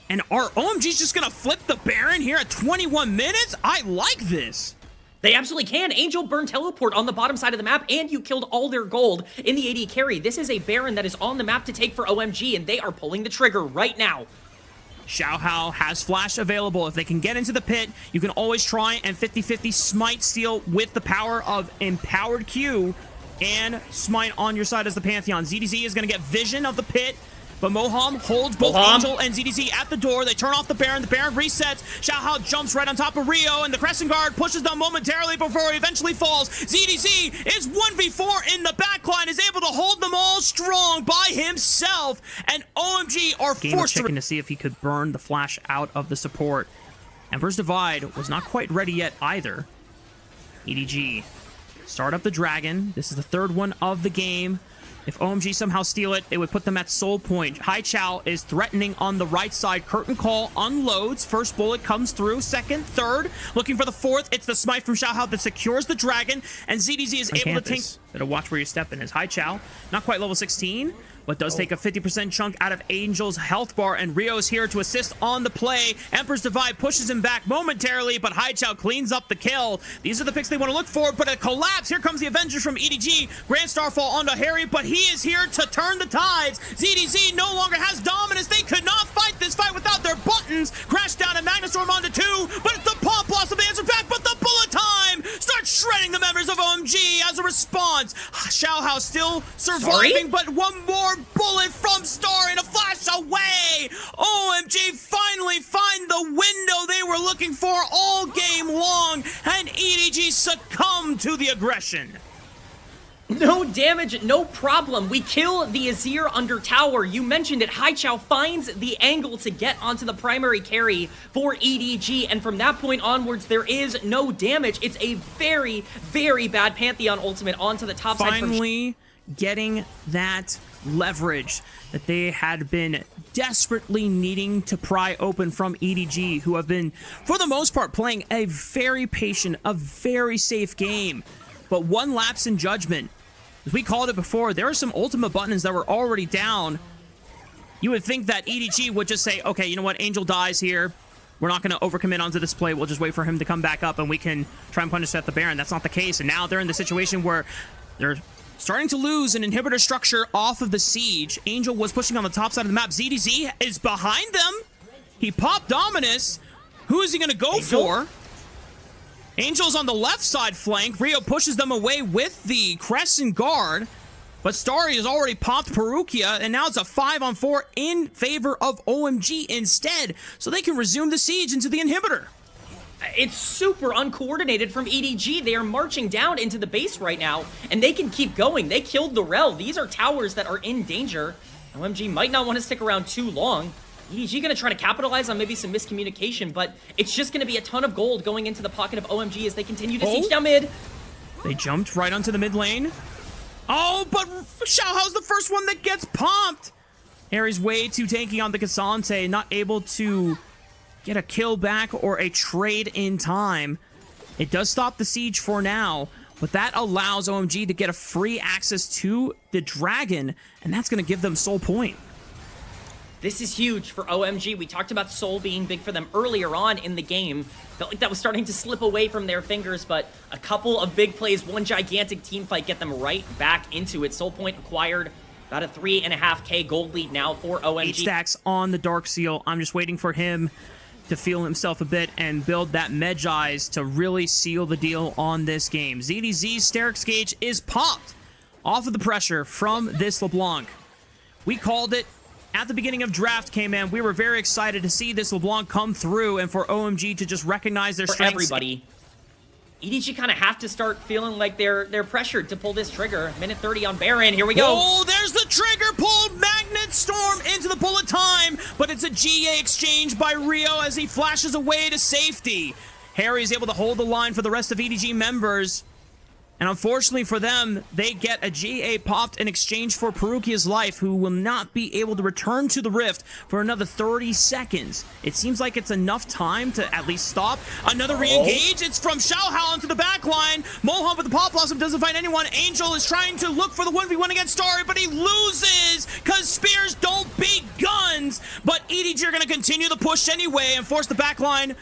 and our OMG's just going to flip the Baron here at 21 minutes? I like this. They absolutely can. Angel burned teleport on the bottom side of the map, and you killed all their gold in the AD carry. This is a Baron that is on the map to take for OMG, and they are pulling the trigger right now. Xiaohao has flash available. If they can get into the pit, you can always try and 50-50 smite steal with the power of empowered Q and smite on your side as the Pantheon. ZDZ is going to get vision of the pit, but Moham holds both Angel and ZDZ at the door. They turn off the Baron. The Baron resets. Xiaohao jumps right on top of Rio, and the Crescent Guard pushes them momentarily before he eventually falls. ZDZ is 1v4 in the backline, is able to hold them all strong by himself, and OMG are forced checking to see if he could burn the flash out of the support. Emperor's Divide was not quite ready yet either. EDG start up the Dragon. This is the third one of the game. If OMG somehow steal it, it would put them at soul point. Haichao is threatening on the right side. Curtain Call unloads. First bullet comes through. Second, third. Looking for the fourth. It's the smite from Xiaohao that secures the Dragon. And ZDZ is able to take... Better watch where you're stepping is Haichao. Not quite level 16, but does take a 50% chunk out of Angel's health bar. And Rio is here to assist on the play. Emperor's Divide pushes him back momentarily, but Haichao cleans up the kill. These are the picks they want to look for, but a collapse. Here comes the Avengers from EDG. Grand Starfall onto Harry, but he is here to turn the tides. ZDZ no longer has dominance. They could not fight this fight without their buttons. Crash down and Magnastorm onto 2, but it's the Paw Blossom that answer back, but the bullet time starts shredding the members of OMG as a response. Xiaohao still surviving, but one more bullet from Star and a flash away. OMG finally find the window they were looking for all game long, and EDG succumb to the aggression. No damage, no problem. We kill the Azir under tower. You mentioned it. Haichao finds the angle to get onto the primary carry for EDG, and from that point onwards, there is no damage. It's a very, very bad Pantheon ultimate onto the top side. Finally getting that leverage that they had been desperately needing to pry open from EDG, who have been, for the most part, playing a very patient, a very safe game. But one lapse in judgment. As we called it before, there are some ultimate buttons that were already down. You would think that EDG would just say, okay, you know what, Angel dies here. We're not going to overcommit onto this play. We'll just wait for him to come back up and we can try and punish at the Baron. That's not the case. And now they're in the situation where they're starting to lose an inhibitor structure off of the siege. Angel was pushing on the top side of the map. ZDZ is behind them. He popped Dominus. Who is he going to go for? Angel's on the left side flank. Rio pushes them away with the Crescent Guard. But Starry has already popped Perukia, and now it's a 5-on-4 in favor of OMG instead. So they can resume the siege into the inhibitor. It's super uncoordinated from EDG. They are marching down into the base right now, and they can keep going. They killed the Rel. These are towers that are in danger. OMG might not want to stick around too long. EDG gonna try to capitalize on maybe some miscommunication, but it's just gonna be a ton of gold going into the pocket of OMG as they continue to siege down mid. They jumped right onto the mid lane. Oh, but Xiaohao's the first one that gets pumped. Harry's way too tanky on the Cassante, not able to get a kill back or a trade in time. It does stop the siege for now, but that allows OMG to get a free access to the dragon, and that's going to give them soul point. This is huge for OMG. We talked about soul being big for them earlier on in the game. Felt like that was starting to slip away from their fingers, but a couple of big plays, one gigantic team fight get them right back into it. Soul point acquired, about a 3.5k gold lead now for OMG. 8 stacks on the Dark Seal. I'm just waiting for him to feel himself a bit and build that Medjai's to really seal the deal on this game. ZDZ's Sterix Gauge is popped off of the pressure from this LeBlanc. We called it at the beginning of draft, K-Man. We were very excited to see this LeBlanc come through and for OMG to just recognize their strengths. For everybody. EDG kind of have to start feeling like they're pressured to pull this trigger. Minute 30 on Baron. Here we go. Oh, there's the trigger pulled. Magnet Storm into the bullet time, but it's a GA exchange by Rio as he flashes away to safety. Harry's able to hold the line for the rest of EDG members. And unfortunately for them, they get a GA popped in exchange for Perukia's life, who will not be able to return to the Rift for another 30 seconds. It seems like it's enough time to at least stop. Another re-engage. It's from Xiaohao into the back line. Mohawk with the Pop Blossom doesn't find anyone. Angel is trying to look for the 1v1 against Starry, but he loses because spears don't beat guns. But EDG are going to continue the push anyway and force the back line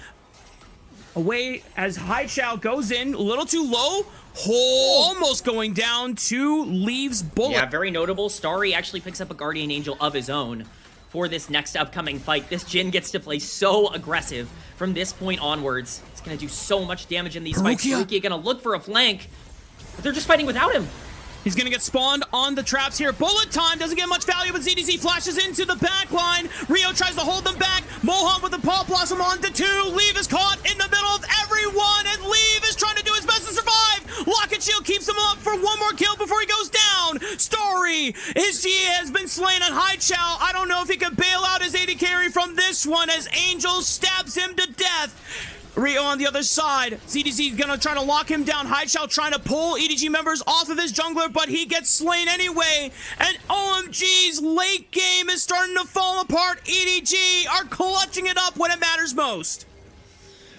away as Haichao goes in a little too low. Almost going down to Leaves bullet. Yeah, very notable. Starry actually picks up a Guardian Angel of his own for this next upcoming fight. This Jhin gets to play so aggressive from this point onwards. It's going to do so much damage in these fights. Perukia going to look for a flank, but they're just fighting without him. He's going to get spawned on the traps here. Bullet time doesn't get much value, but ZDZ flashes into the back line. Rio tries to hold them back. Mohawk with the Paw Blossom on to 2. Leave is caught in the middle of everyone, and Leave is trying to do his best to survive. Locket Shield keeps him up for one more kill before he goes down. Story, his GA has been slain on Haichao. I don't know if he can bail out his AD carry from this one as Angel stabs him to death. Rio on the other side. ZDZ gonna try to lock him down. Haichao trying to pull EDG members off of his jungler, but he gets slain anyway. And OMG's late game is starting to fall apart. EDG are clutching it up when it matters most.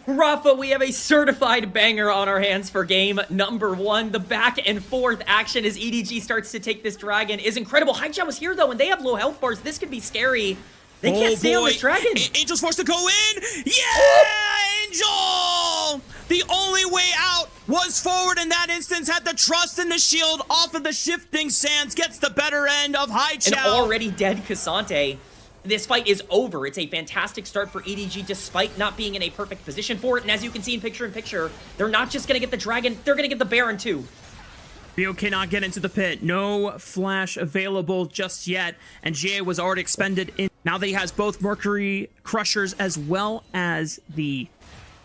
Rafa, we have a certified banger on our hands for game number 1. The back and forth action as EDG starts to take this dragon is incredible. Haichao was here though, and they have low health bars. This could be scary. They can't stay on this dragon. Angel's forced to go in. Yeah, Angel! The only way out was forward in that instance. Had the trust in the shield off of the shifting sands. Gets the better end of Haichao. An already dead Cassante. This fight is over. It's a fantastic start for EDG despite not being in a perfect position for it. And as you can see in picture, they're not just going to get the dragon, they're going to get the Baron too. Rio cannot get into the pit. No flash available just yet. And GA was already expended in. Now that he has both Mercury Crushers as well as the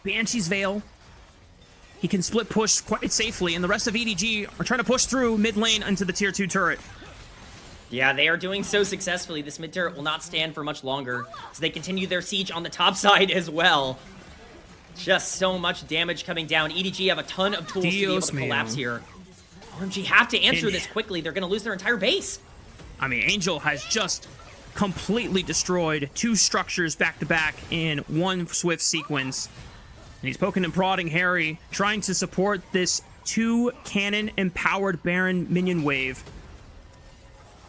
Banshee's Veil, he can split push quite safely. And the rest of EDG are trying to push through mid lane into the tier 2 turret. Yeah, they are doing so successfully. This mid turret will not stand for much longer, so they continue their siege on the top side as well. Just so much damage coming down. EDG have a ton of tools to be able to collapse here. OMG have to answer this quickly. They're going to lose their entire base. I mean, Angel has just completely destroyed 2 structures back-to-back in one swift sequence. And he's poking and prodding Harry, trying to support this 2 cannon-empowered Baron minion wave.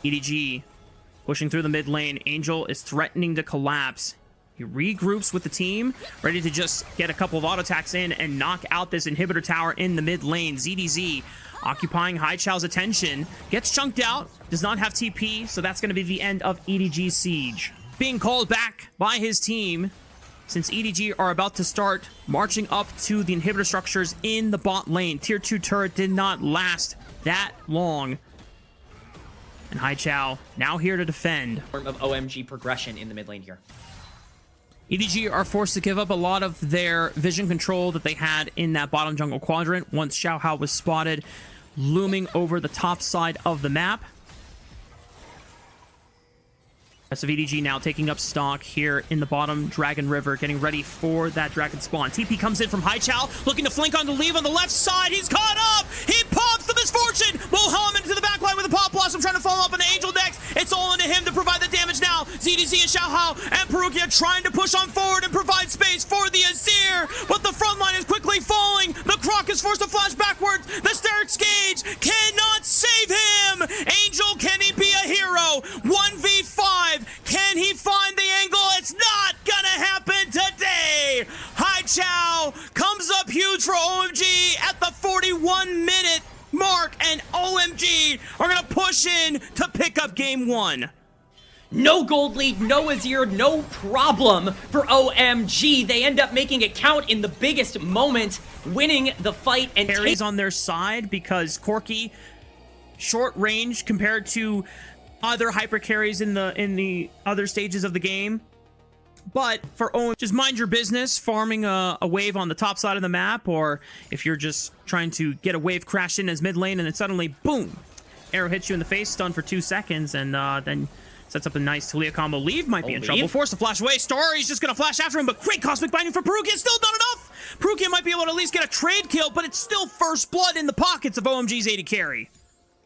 EDG pushing through the mid lane. Angel is threatening to collapse. He regroups with the team, ready to just get a couple of auto attacks in and knock out this inhibitor tower in the mid lane. ZDZ occupying Haichao's attention, gets chunked out, does not have TP, so that's going to be the end of EDG's siege. Being called back by his team, since EDG are about to start marching up to the inhibitor structures in the bot lane. Tier 2 turret did not last that long. And Haichao now here to defend. Form of OMG progression in the mid lane here. EDG are forced to give up a lot of their vision control that they had in that bottom jungle quadrant once Xiaohao was spotted looming over the top side of the map. Rest of EDG now taking up stock here in the bottom Dragon River, getting ready for that Dragon spawn. TP comes in from Haichao, looking to flank onto Leave on the left side. He's caught up! He pops the Misfortune! Mohammed into the backline with a Pop Blossom, trying to follow up on the Angel next. It's all into him to provide the damage now. ZDZ and Xiaohao and Perukia trying to push on forward and provide space for the Azir, but the front line is quickly falling. The Croc is forced to flash backwards. The Sterix Gauge cannot save him! Angel, can he be a hero? 1v5! Can he find the angle? It's not gonna happen today! Haichao comes up huge for OMG at the 41-minute mark, and OMG are gonna push in to pick up game 1. No gold lead, no Azir, no problem for OMG. They end up making it count in the biggest moment, winning the fight and Carries on their side because Corki, short range compared to other hyper carries in the other stages of the game. But for OM, just mind your business, farming a wave on the top side of the map, or if you're just trying to get a wave crashed in as mid lane and then suddenly, boom, arrow hits you in the face, stun for 2 seconds, and then sets up a nice Talia combo. Leave might be in trouble. Forced to flash away. Starry's just going to flash after him, but great Cosmic Binding for Perukia. Still not enough. Perukia might be able to at least get a trade kill, but it's still first blood in the pockets of OMG's AD carry.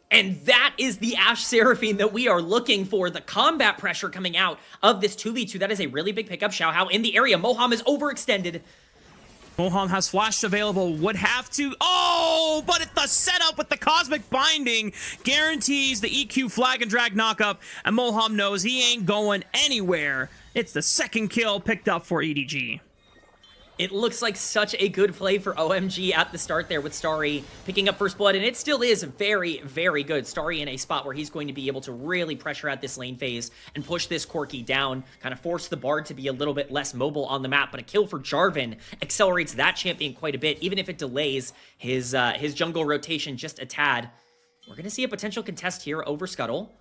And that is the Ashe Seraphine that we are looking for. The combat pressure coming out of this 2v2. That is a really big pickup. Xiaohao in the area. Moham is overextended. Moham has flash available. Would have to... Oh, but the setup with the Cosmic Binding guarantees the EQ flag and drag knockup. And Moham knows he ain't going anywhere. It's the second kill picked up for EDG. It looks like such a good play for OMG at the start there with Starry picking up first blood, and it still is very, very good. Starry in a spot where he's going to be able to really pressure out this lane phase and push this Corki down, kind of force the Bard to be a little bit less mobile on the map, but a kill for Jarvan accelerates that champion quite a bit, even if it delays his jungle rotation just a tad. We're going to see a potential contest here over Scuttle.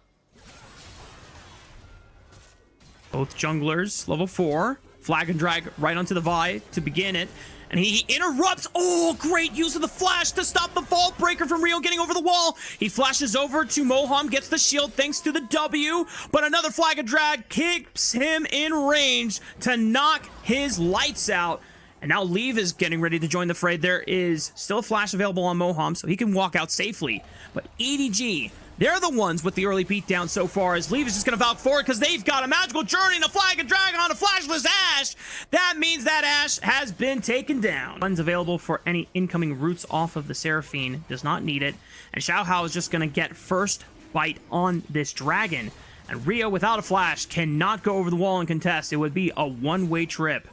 Both junglers, level 4. Flag and drag right onto the Vi to begin it. And he interrupts. Oh, great use of the flash to stop the Vault Breaker from Rio getting over the wall. He flashes over to Moham, gets the shield thanks to the W. But another flag and drag keeps him in range to knock his lights out. And now Leave is getting ready to join the fray. There is still a flash available on Moham, so he can walk out safely. But EDG, they're the ones with the early beatdown so far, as Leave is just going to vouch for it because they've got a magical journey and a flag and drag on a flashless Ashe. That means that Ashe has been taken down. Funds available for any incoming roots off of the Seraphine. Does not need it. And Xiaohao is just going to get first bite on this dragon. And Rio, without a flash, cannot go over the wall and contest. It would be a one-way trip.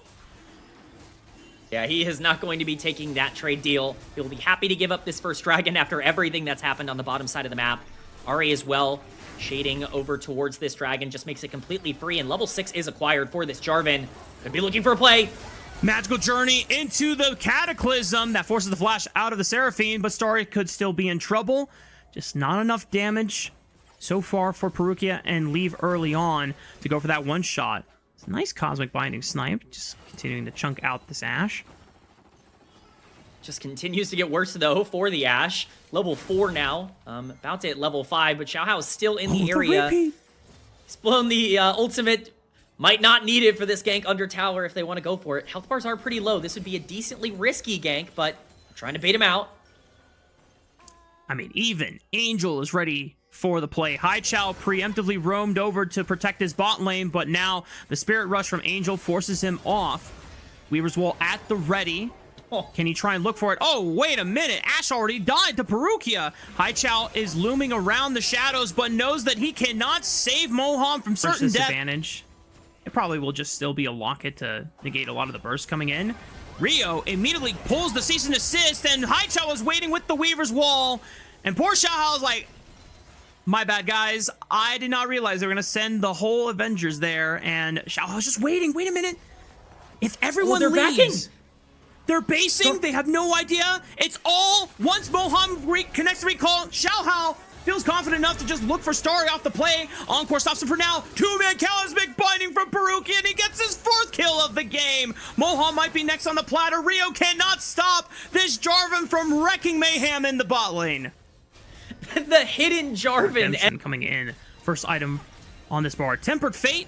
Yeah, he is not going to be taking that trade deal. He'll be happy to give up this first dragon after everything that's happened on the bottom side of the map. Ari as well, shading over towards this dragon, just makes it completely free, and level 6 is acquired for this Jarvan. Could be looking for a play. Magical Journey into the Cataclysm. That forces the flash out of the Seraphine, but Starry could still be in trouble. Just not enough damage so far for Perukia and Leave early on to go for that one shot. It's a nice Cosmic Binding snipe, just continuing to chunk out this Ashe. Just continues to get worse, though, for the Ashe. Level 4 now. About to hit level 5, but Xiaohao is still in the area. He's blown the ultimate. Might not need it for this gank under tower if they want to go for it. Health bars are pretty low. This would be a decently risky gank, but I'm trying to bait him out. I mean, even Angel is ready for the play. Haichao preemptively roamed over to protect his bot lane, but now the Spirit Rush from Angel forces him off. Weaver's Wall at the ready. Can he try and look for it? Oh, wait a minute. Ashe already died to Perukia. Haichao is looming around the shadows, but knows that he cannot save Moham from certain death. Disadvantage. It probably will just still be a locket to negate a lot of the burst coming in. Rio immediately pulls the cease and desist, and Haichao is waiting with the Weaver's Wall. And poor Xiaohao is like, my bad, guys. I did not realize they were going to send the whole Avengers there. And Xiaohao's just waiting. Wait a minute. If everyone leaves... They're basing. They have no idea. It's all once Moham connects the recall. Xiaohao feels confident enough to just look for Starry off the play. Encore stops him for now. Two-man Cosmic Binding from Perukia, and he gets his 4th kill of the game. Moham might be next on the platter. Rio cannot stop this Jarvan from wrecking mayhem in the bot lane. The hidden Jarvan Redemption coming in. First item on this board. Tempered Fate,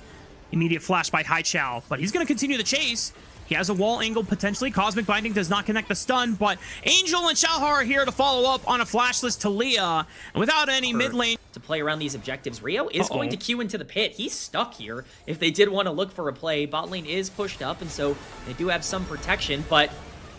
immediate flash by Haichao, but he's going to continue the chase. He has a wall angle potentially. Cosmic Binding does not connect the stun, but Angel and Xiaohao are here to follow up on a flashless Talia. And without any mid lane to play around these objectives, Rio is going to queue into the pit. He's stuck here. If they did want to look for a play, bot lane is pushed up, and so they do have some protection, but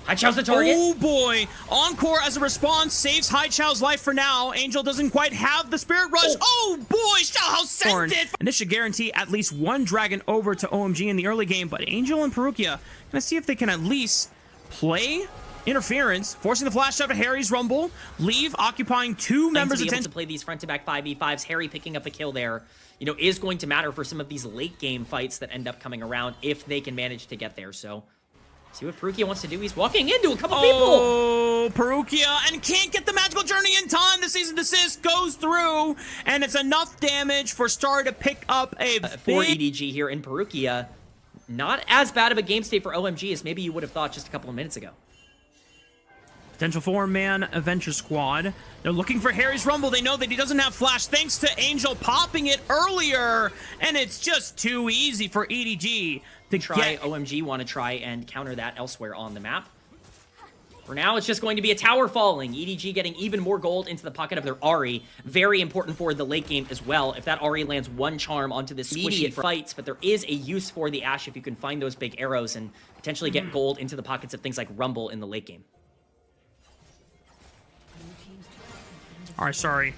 Haichao's the target. Oh boy, Encore as a response saves Haichao's life for now. Angel doesn't quite have the Spirit Rush. Oh boy, Xiaohao sent it! And this should guarantee at least one dragon over to OMG in the early game, but Angel and Perukia gonna see if they can at least play interference, forcing the flash out of Harry's Rumble, leave occupying two members' attention. attention. To play these front-to-back 5v5s, Harry picking up a kill there, you know, is going to matter for some of these late-game fights that end up coming around if they can manage to get there, so... See what Perukia wants to do. He's walking into a couple people. Oh, Perukia, and can't get the magical journey in time. The season desist goes through, and it's enough damage for Star to pick up a for EDG here in Perukia. Not as bad of a game state for OMG as maybe you would have thought just a couple of minutes ago. Potential 4-man Adventure Squad. They're looking for Harry's Rumble. They know that he doesn't have flash thanks to Angel popping it earlier, and it's just too easy for EDG to get. OMG want to try and counter that elsewhere on the map. For now, it's just going to be a tower falling. EDG getting even more gold into the pocket of their Ahri. Very important for the late game as well. If that Ahri lands one charm onto this immediate fights, but there is a use for the Ashe if you can find those big arrows and potentially get gold into the pockets of things like Rumble in the late game. All right, sorry.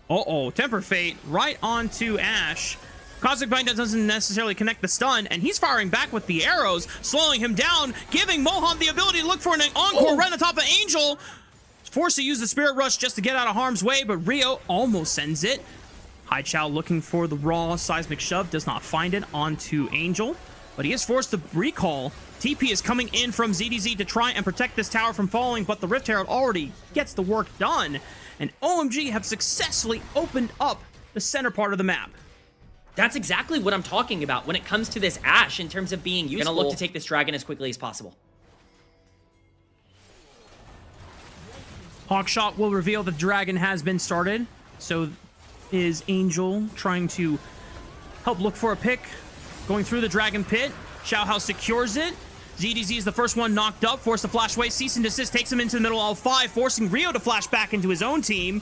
Temper Fate right onto Ashe. Cosmic Bind doesn't necessarily connect the stun, and he's firing back with the arrows, slowing him down, giving Moham the ability to look for an encore right on top of Angel. Forced to use the Spirit Rush just to get out of harm's way, but Rio almost sends it. Haichao looking for the raw Seismic Shove, does not find it onto Angel, but he is forced to recall. TP is coming in from ZDZ to try and protect this tower from falling, but the Rift Herald already gets the work done, and OMG have successfully opened up the center part of the map. That's exactly what I'm talking about when it comes to this Ashe in terms of being useful. Gonna look to take this dragon as quickly as possible. Hawkshot will reveal the dragon has been started. So is Angel trying to help look for a pick. Going through the dragon pit. Xiaohao secures it. ZDZ is the first one knocked up. Force the flash away. Cease and desist takes him into the middle of L5, forcing Rio to flash back into his own team.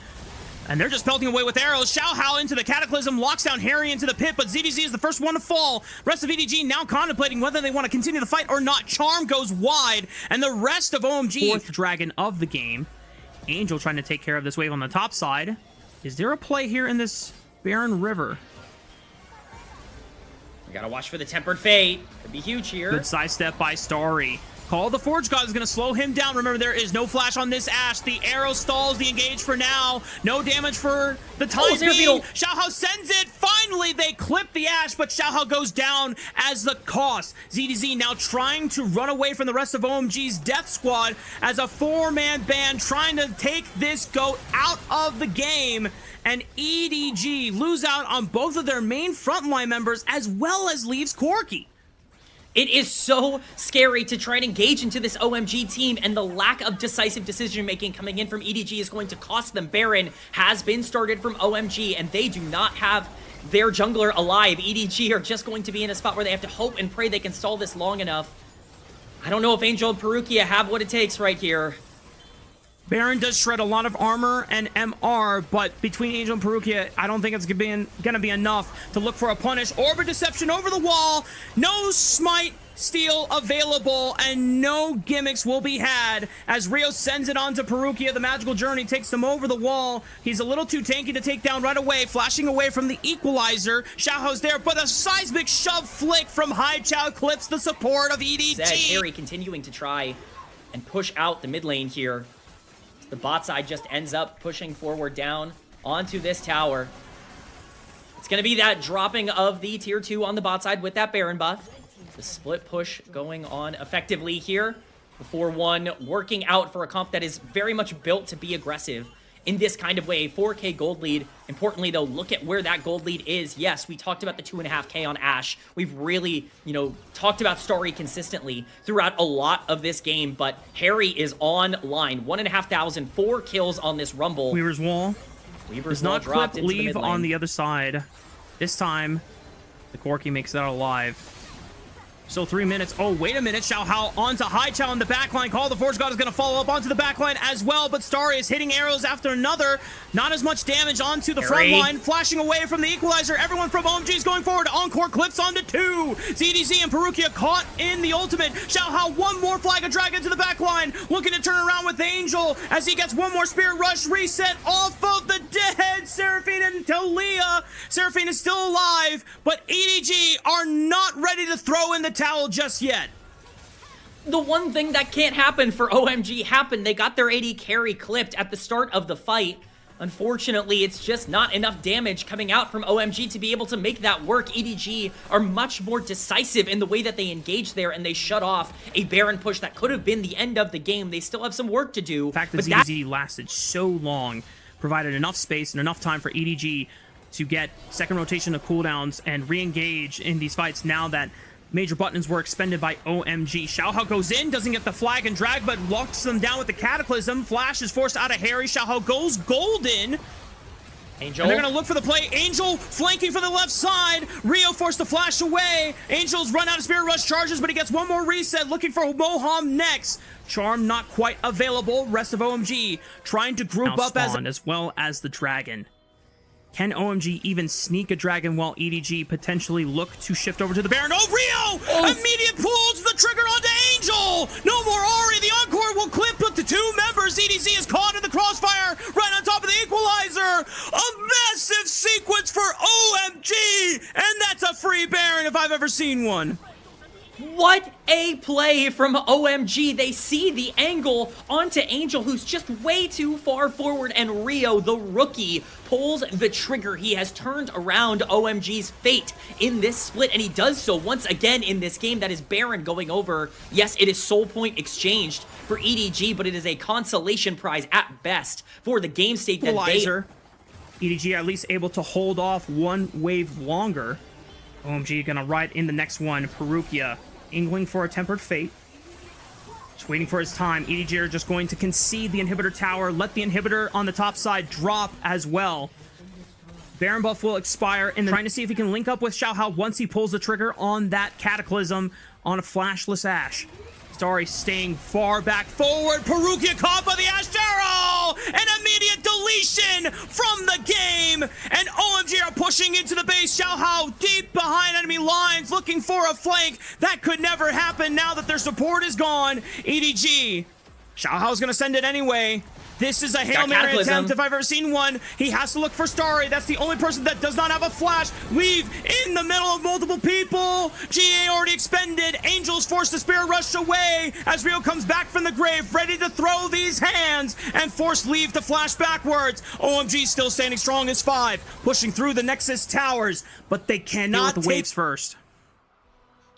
And they're just pelting away with arrows. Xiaohao into the Cataclysm, locks down Harry into the pit, but ZDZ is the first one to fall. Rest of EDG now contemplating whether they want to continue the fight or not. Charm goes wide, and the rest of OMG, fourth dragon of the game. Angel trying to take care of this wave on the top side. Is there a play here in this barren river? We gotta watch for the Tempered Fate. Could be huge here. Good sidestep by Starry. Call of the Forge God is going to slow him down. Remember, there is no flash on this Ashe. The arrow stalls the engage for now. No damage for the time being. Xiaohao sends it. Finally, they clip the Ashe, but Xiaohao goes down as the cost. ZDZ now trying to run away from the rest of OMG's death squad as a four-man band trying to take this GOAT out of the game. And EDG lose out on both of their main frontline members as well as leaves Corki. It is so scary to try and engage into this OMG team, and the lack of decisive decision-making coming in from EDG is going to cost them. Baron has been started from OMG, and they do not have their jungler alive. EDG are just going to be in a spot where they have to hope and pray they can stall this long enough. I don't know if Angel and Perukia have what it takes right here. Baron does shred a lot of armor and MR, but between Angel and Perukia, I don't think it's gonna be enough to look for a punish. Orb of Deception over the wall. No Smite Steal available, and no gimmicks will be had as Rio sends it on to Perukia. The magical journey takes them over the wall. He's a little too tanky to take down right away, flashing away from the equalizer. Xiaohao's there, but a seismic shove flick from Haichao clips the support of EDG. Harry continuing to try and push out the mid lane here. The bot side just ends up pushing forward down onto this tower. It's going to be that dropping of the tier 2 on the bot side with that Baron buff. The split push going on effectively here. The 4-1 working out for a comp that is very much built to be aggressive in this kind of way. 4K gold lead. Importantly, though, look at where that gold lead is. Yes, we talked about the 2.5K on Ashe. We've really, talked about Starry consistently throughout a lot of this game, but Harry is online. 1,500, 4 kills on this Rumble. Weaver's Wall Weaver's does not clip leave on the other side. This time, the Corki makes it out alive. So 3 minutes. Oh, wait a minute. Xiao Hao onto Hai Chao in the backline. Call the Forge God is going to follow up onto the backline as well, but Starry is hitting arrows after another. Not as much damage onto the front line. Flashing away from the equalizer. Everyone from OMG is going forward. Encore clips onto 2. ZDZ and Perukia caught in the ultimate. Xiao Hao, one more flag of Dragon to the backline. Looking to turn around with Angel as he gets one more Spirit Rush reset off of the dead Seraphine and Talia. Seraphine is still alive, but EDG are not ready to throw in the towel just yet. The one thing that can't happen for OMG happened. They got their AD carry clipped at the start of the fight. Unfortunately, it's just not enough damage coming out from OMG to be able to make that work. EDG are much more decisive in the way that they engage there, and they shut off a Baron push that could have been the end of the game. They still have some work to do. The fact that ZDZ lasted so long provided enough space and enough time for EDG to get second rotation of cooldowns and re-engage in these fights now that major buttons were expended by OMG. Xiao Hao goes in, doesn't get the flag and drag, but locks them down with the Cataclysm. Flash is forced out of Harry. Xiao Hao goes golden. Angel. And they're going to look for the play. Angel flanking for the left side. Rio forced to flash away. Angel's run out of Spirit Rush charges, but he gets one more reset, looking for Moham next. Charm not quite available. Rest of OMG trying to group up as well as the Dragon. Can OMG even sneak a Dragon while EDG potentially look to shift over to the Baron? Oh, Rio! Oh. Immediate pulls the trigger onto Angel! No more Ari. The Encore will clip up to 2 members. EDZ is caught in the crossfire right on top of the equalizer. A massive sequence for OMG! And that's a free Baron if I've ever seen one. What a play from OMG. They see the angle onto Angel, who's just way too far forward, and Rio, the rookie, pulls the trigger. He has turned around OMG's fate in this split, and he does so once again in this game. That is Baron going over. Yes, it is soul point exchanged for EDG, but it is a consolation prize at best for the game state that EDG at least able to hold off one wave longer. OMG gonna ride in the next one. Perukia angling for a tempered fate. Just waiting for his time. EDG are just going to concede the inhibitor tower. Let the inhibitor on the top side drop as well. Baron buff will expire, and trying to see if he can link up with Xiao Hao once he pulls the trigger on that Cataclysm on a flashless Ashe. Starry staying far back forward. Perukia caught by the Ashe Arrow! An immediate deletion from the game! And OMG are pushing into the base. Xiao Hao deep behind enemy lines, looking for a flank. That could never happen now that their support is gone. EDG. Xiao Hao's gonna send it anyway. This is a Hail Mary attempt if I've ever seen one. He has to look for Starry. That's the only person that does not have a flash. Weave in the middle of multiple people. GA already expended. Angel's forced to Spirit Rush away as Rio comes back from the grave, ready to throw these hands and force Leave to flash backwards. OMG still standing strong as 5, pushing through the Nexus towers, but they cannot take the waves first.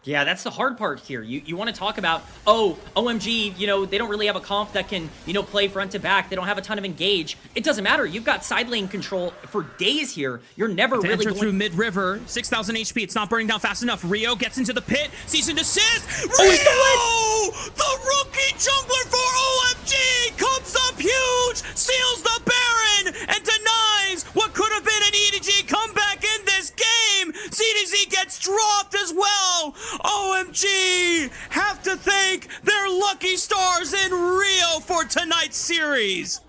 Yeah, that's the hard part here. You want to talk about, oh, OMG, you know, they don't really have a comp that can, you know, play front to back. They don't have a ton of engage. It doesn't matter. You've got side lane control for days here. You're never really going through mid-river. 6,000 HP. It's not burning down fast enough. Rio gets into the pit. Cease and desist. Rio, the rookie jungler for OMG, comes up huge, seals the Baron, and denies what could have been an EDG comeback in this game. CDZ gets dropped as well. OMG have to thank their lucky stars in Rio for tonight's series.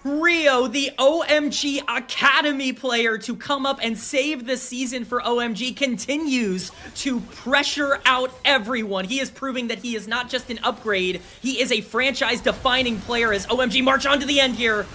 Rio, the OMG Academy player to come up and save the season for OMG, continues to pressure out everyone. He is proving that he is not just an upgrade, he is a franchise-defining player as OMG march on to the end here.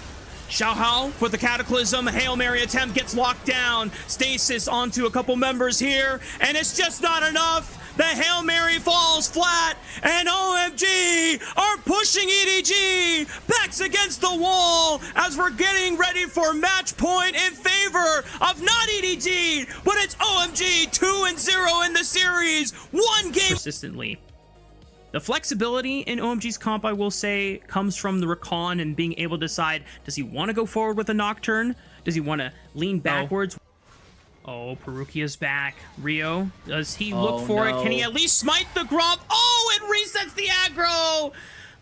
Xiao Hao for the Cataclysm. Hail Mary attempt gets locked down. Stasis onto a couple members here, and it's just not enough. The Hail Mary falls flat, and OMG are pushing EDG. Backs against the wall as we're getting ready for match point in favor of not EDG, but it's OMG 2-0 in the series. One game. Persistently. The flexibility in OMG's comp, I will say, comes from the recon and being able to decide, does he want to go forward with a Nocturne? Does he want to lean backwards? Oh, Perukia's back. Rio, does he look for it? Can he at least smite the Gromp? Oh, it resets the aggro!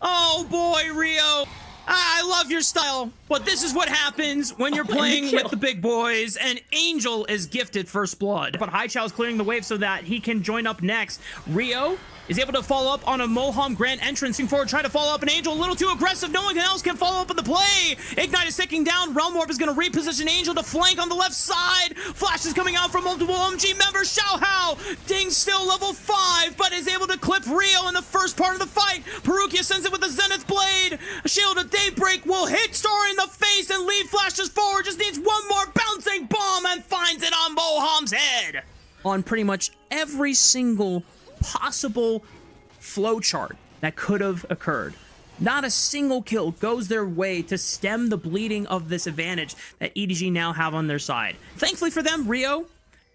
Oh boy, Rio. I love your style, but this is what happens when you're playing with the big boys, and Angel is gifted first blood. But Haichao is clearing the wave so that he can join up next. Rio is able to follow up on a Moham Grand entrancing forward, trying to follow up an Angel, a little too aggressive. No one else can follow up on the play. Ignite is taking down. Realm Warp is going to reposition Angel to flank on the left side. Flash is coming out from multiple OMG members. Xiao Hao, Ding still level 5, but is able to clip Rio in the first part of the fight. Perukia sends it with the Zenith Blade. Shield of Daybreak will hit Star in the face, and lead flashes forward. Just needs one more bouncing bomb and finds it on Moham's head. On pretty much every single possible flowchart that could have occurred, not a single kill goes their way to stem the bleeding of this advantage that EDG now have on their side. Thankfully for them, Rio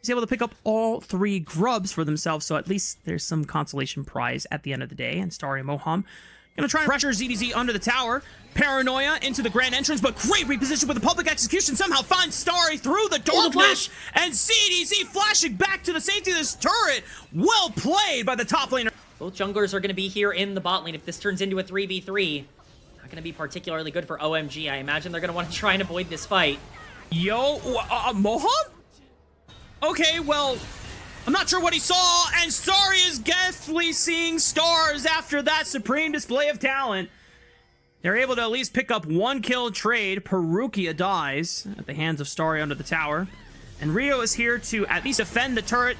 is able to pick up all 3 grubs for themselves, so at least there's some consolation prize at the end of the day. And Starry and Moham gonna try and pressure ZDZ under the tower. Paranoia into the grand entrance, but great reposition with the public execution. Somehow finds Starry through the darkness, and ZDZ flashing back to the safety of this turret. Well played by the top laner. Both junglers are going to be here in the bot lane. If this turns into a 3v3, not going to be particularly good for OMG. I imagine they're going to want to try and avoid this fight. Yo, Moham? Okay, well, I'm not sure what he saw, and Starry is definitely seeing stars after that supreme display of talent. They're able to at least pick up 1 kill trade. Perukia dies at the hands of Starry under the tower. And Rio is here to at least defend the turret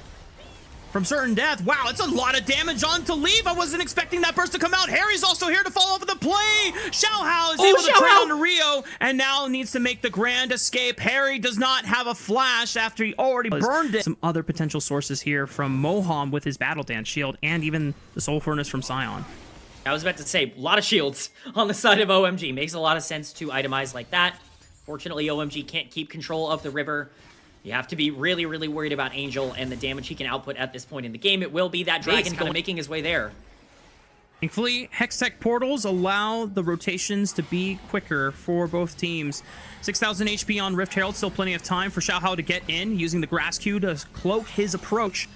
from certain death. Wow, it's a lot of damage on to leave. I wasn't expecting that burst to come out. Harry's also here to follow up with the play. Xiao Hao is able to trade onto Rio, and now needs to make the grand escape. Harry does not have a flash after he already burned it. Some other potential sources here from Moham with his Battle Dance shield, and even the Soul Furnace from Sion. I was about to say, a lot of shields on the side of OMG. Makes a lot of sense to itemize like that. Fortunately, OMG can't keep control of the river. You have to be really, really worried about Angel and the damage he can output at this point in the game. It will be that Dragon kind of making his way there. Thankfully, Hextech portals allow the rotations to be quicker for both teams. 6,000 HP on Rift Herald, still plenty of time for Xiao Hao to get in, using the Grass Q to cloak his approach.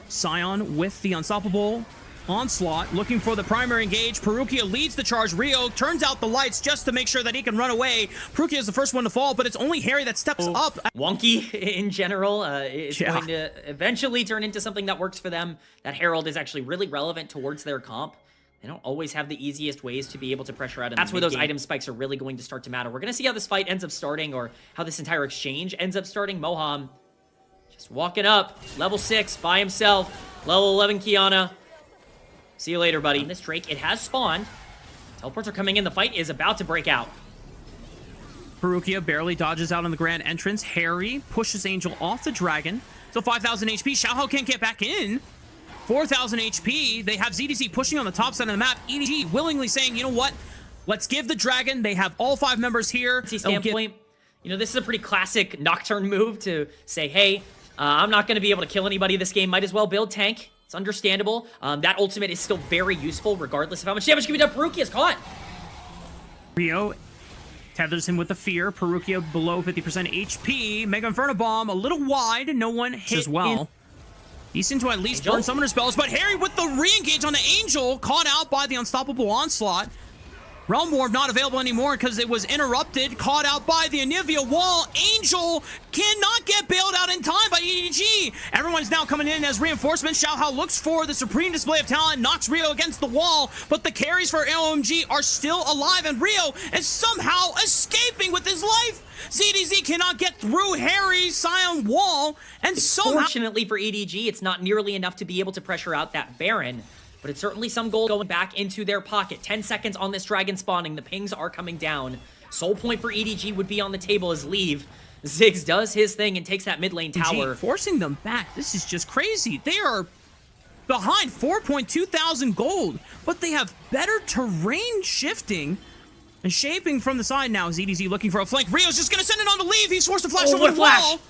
Sion with the unstoppable onslaught, looking for the primary engage. Perukia leads the charge. Rio turns out the lights just to make sure that he can run away. Perukia is the first one to fall, but it's only Harry that steps up. Wonky in general. It's going to eventually turn into something that works for them. That Herald is actually really relevant towards their comp. They don't always have the easiest ways to be able to pressure out. And that's where those item spikes are really going to start to matter. We're going to see how this fight ends up starting, or how this entire exchange ends up starting. Moham just walking up, level 6 by himself. Level 11 Kiana. See you later, buddy. This Drake, it has spawned. Teleports are coming in. The fight is about to break out. Perukia barely dodges out on the grand entrance. Harry pushes Angel off the dragon. So 5,000 HP. Xiao Hao can't get back in. 4,000 HP. They have ZDC pushing on the top side of the map. EDG willingly saying, you know what? Let's give the dragon. They have all 5 members here. Standpoint, you know, this is a pretty classic Nocturne move to say, hey, I'm not going to be able to kill anybody this game. Might as well build tank. It's understandable. That ultimate is still very useful, regardless of how much damage can be done. Perukia is caught. Rio tethers him with the fear. Perukia below 50% HP. Mega Inferno Bomb a little wide. No one hit as well. Decent to at least burn summoner spells, but Harry with the re-engage on the Angel, caught out by the unstoppable onslaught. Realm Warp not available anymore because it was interrupted, caught out by the Onivia wall. Angel cannot get bailed out in time by EDG. Everyone's now coming in as reinforcements. Xiao Hao looks for the supreme display of talent, knocks Rio against the wall, but the carries for OMG are still alive, and Rio is somehow escaping with his life. ZDZ cannot get through Harry's Sion wall, and somehow... Fortunately for EDG, it's not nearly enough to be able to pressure out that Baron. But it's certainly some gold going back into their pocket. 10 seconds on this dragon spawning. The pings are coming down. Soul point for EDG would be on the table as leave. Ziggs does his thing and takes that mid lane tower. Forcing them back. This is just crazy. They are behind 4.2 thousand gold, but they have better terrain shifting and shaping from the side now. ZDZ looking for a flank. Rio's just going to send it on to leave. He's forced to flash over the wall.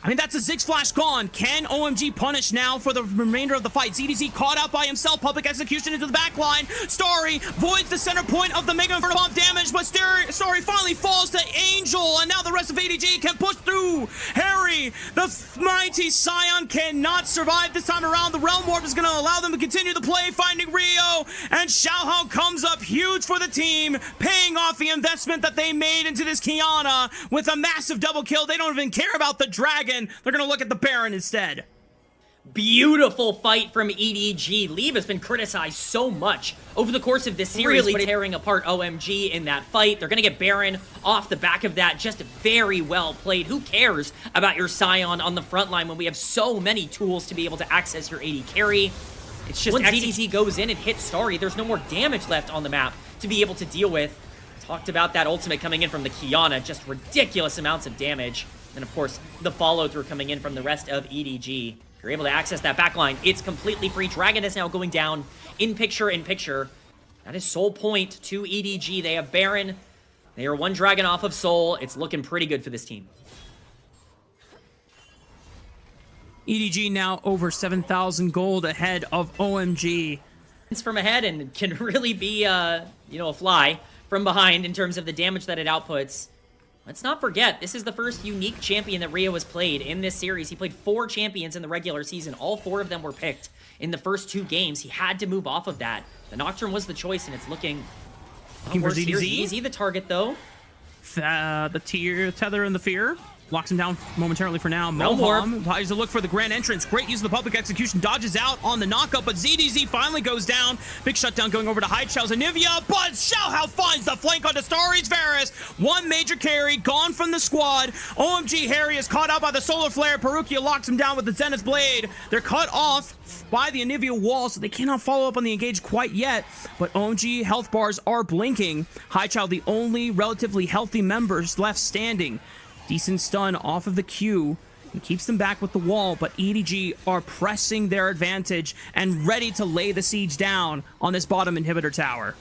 I mean, that's a Ziggs flash gone. Can OMG punish now for the remainder of the fight? ZDZ caught out by himself. Public execution into the back line. Starry voids the center point of the Mega Inferno Bomb damage, but Starry finally falls to Angel, and now the rest of ADG can push through. Harry EDG. The mighty Scion cannot survive this time around. The Realm Warp is going to allow them to continue the play, finding Rio. And Xiaohao comes up huge for the team, paying off the investment that they made into this Kiana with a massive double kill. They don't even care about the dragon. They're going to look at the Baron instead. Beautiful fight from EDG. Leave has been criticized so much over the course of this series, really tearing apart OMG in that fight. They're going to get Baron off the back of that. Just very well played. Who cares about your Scion on the front line when we have so many tools to be able to access your AD carry? It's just once EDG goes in and hits Starry, there's no more damage left on the map to be able to deal with. Talked about that ultimate coming in from the Kiana. Just ridiculous amounts of damage. And of course, the follow-through coming in from the rest of EDG. You're able to access that backline. It's completely free. Dragon is now going down in picture. That is Soul Point to EDG. They have Baron. They are one Dragon off of Soul. It's looking pretty good for this team. EDG now over 7,000 gold ahead of OMG. It's from ahead and can really be, a fly from behind in terms of the damage that it outputs. Let's not forget, this is the first unique champion that Rio has played in this series. He played 4 champions in the regular season. All 4 of them were picked in the first 2 games. He had to move off of that. The Nocturne was the choice, and it's looking for ZDZ. Easy the target, though. The Tether and the Fear. Locks him down momentarily for now. Moham tries to look for the grand entrance. Great use of the public execution. Dodges out on the knockup, but ZDZ finally goes down. Big shutdown going over to Haichao's Onivia, but Xiaohao finds the flank onto Starry's Varus. One major carry gone from the squad. OMG Harry is caught out by the Solar Flare. Perukia locks him down with the Zenith Blade. They're cut off by the Onivia wall, so they cannot follow up on the engage quite yet, but OMG health bars are blinking. Haichao, the only relatively healthy members left standing. Decent stun off of the Q and keeps them back with the wall, but EDG are pressing their advantage and ready to lay the siege down on this bottom inhibitor tower.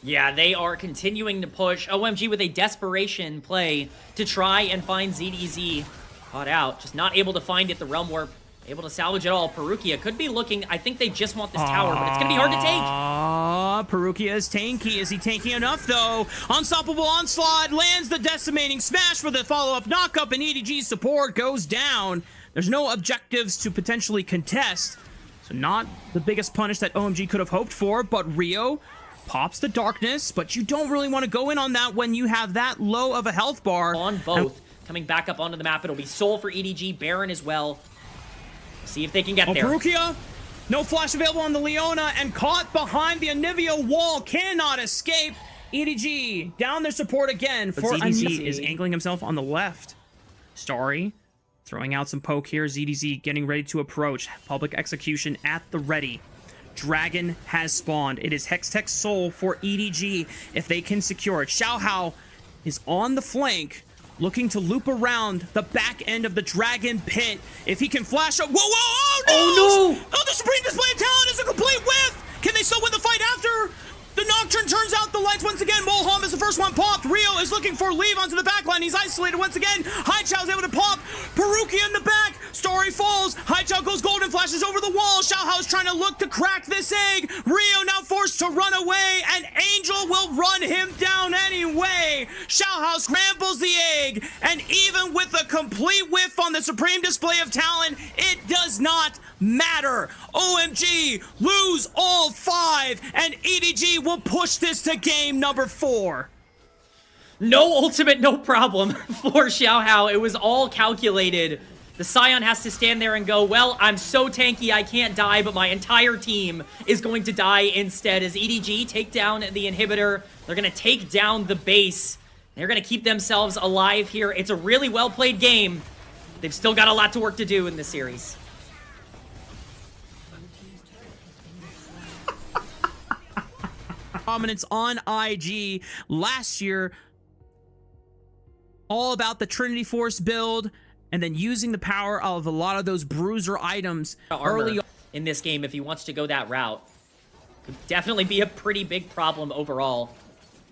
Yeah, they are continuing to push. OMG with a desperation play to try and find ZDZ. Caught out, just not able to find it. The Realm Warp able to salvage it all. Perukia could be looking. I think they just want this tower, but it's going to be hard to take. Perukia is tanky. Is he tanky enough, though? Unstoppable Onslaught lands the decimating smash for the follow-up knockup, and EDG's support goes down. There's no objectives to potentially contest, so not the biggest punish that OMG could have hoped for, but Rio pops the darkness, but you don't really want to go in on that when you have that low of a health bar. On both. Coming back up onto the map, it'll be Soul for EDG, Baron as well. See if they can get there. Perukia, no flash available on the Leona, and caught behind the Onivia wall, cannot escape. EDG down their support again for ZDZ is angling himself on the left. Starry throwing out some poke here. ZDZ getting ready to approach. Public execution at the ready. Dragon has spawned. It is Hextech Soul for EDG if they can secure it. Xiaohao is on the flank, looking to loop around the back end of the Dragon Pit. If he can flash up. Whoa, whoa, oh no! Oh, the Supreme Display of Talent is a complete whiff! Can they still win the fight after? The Nocturne turns out the lights once again. Moham is the first one popped. Rio is looking for Leave onto the backline. He's isolated once again. Haichao is able to pop. Perukia in the back. Story falls. Haichao goes golden, flashes over the wall. Xiaohao is trying to look to crack this egg. Rio now forced to run away, and Angel will run him down anyway. Xiaohao scrambles the egg, and even with a complete whiff on the Supreme Display of Talent, it does not matter. OMG lose all 5, and EDG will push this to game number 4. No ultimate, no problem for Xiaohao. It was all calculated. The Scion has to stand there and go, well, I'm so tanky I can't die, but my entire team is going to die instead as EDG take down the inhibitor. They're going to take down the base. They're going to keep themselves alive here. It's a really well-played game. They've still got a lot to work to do in this series. Dominance on IG last year, all about the Trinity Force build and then using the power of a lot of those bruiser items early in this game if he wants to go that route. Could definitely be a pretty big problem overall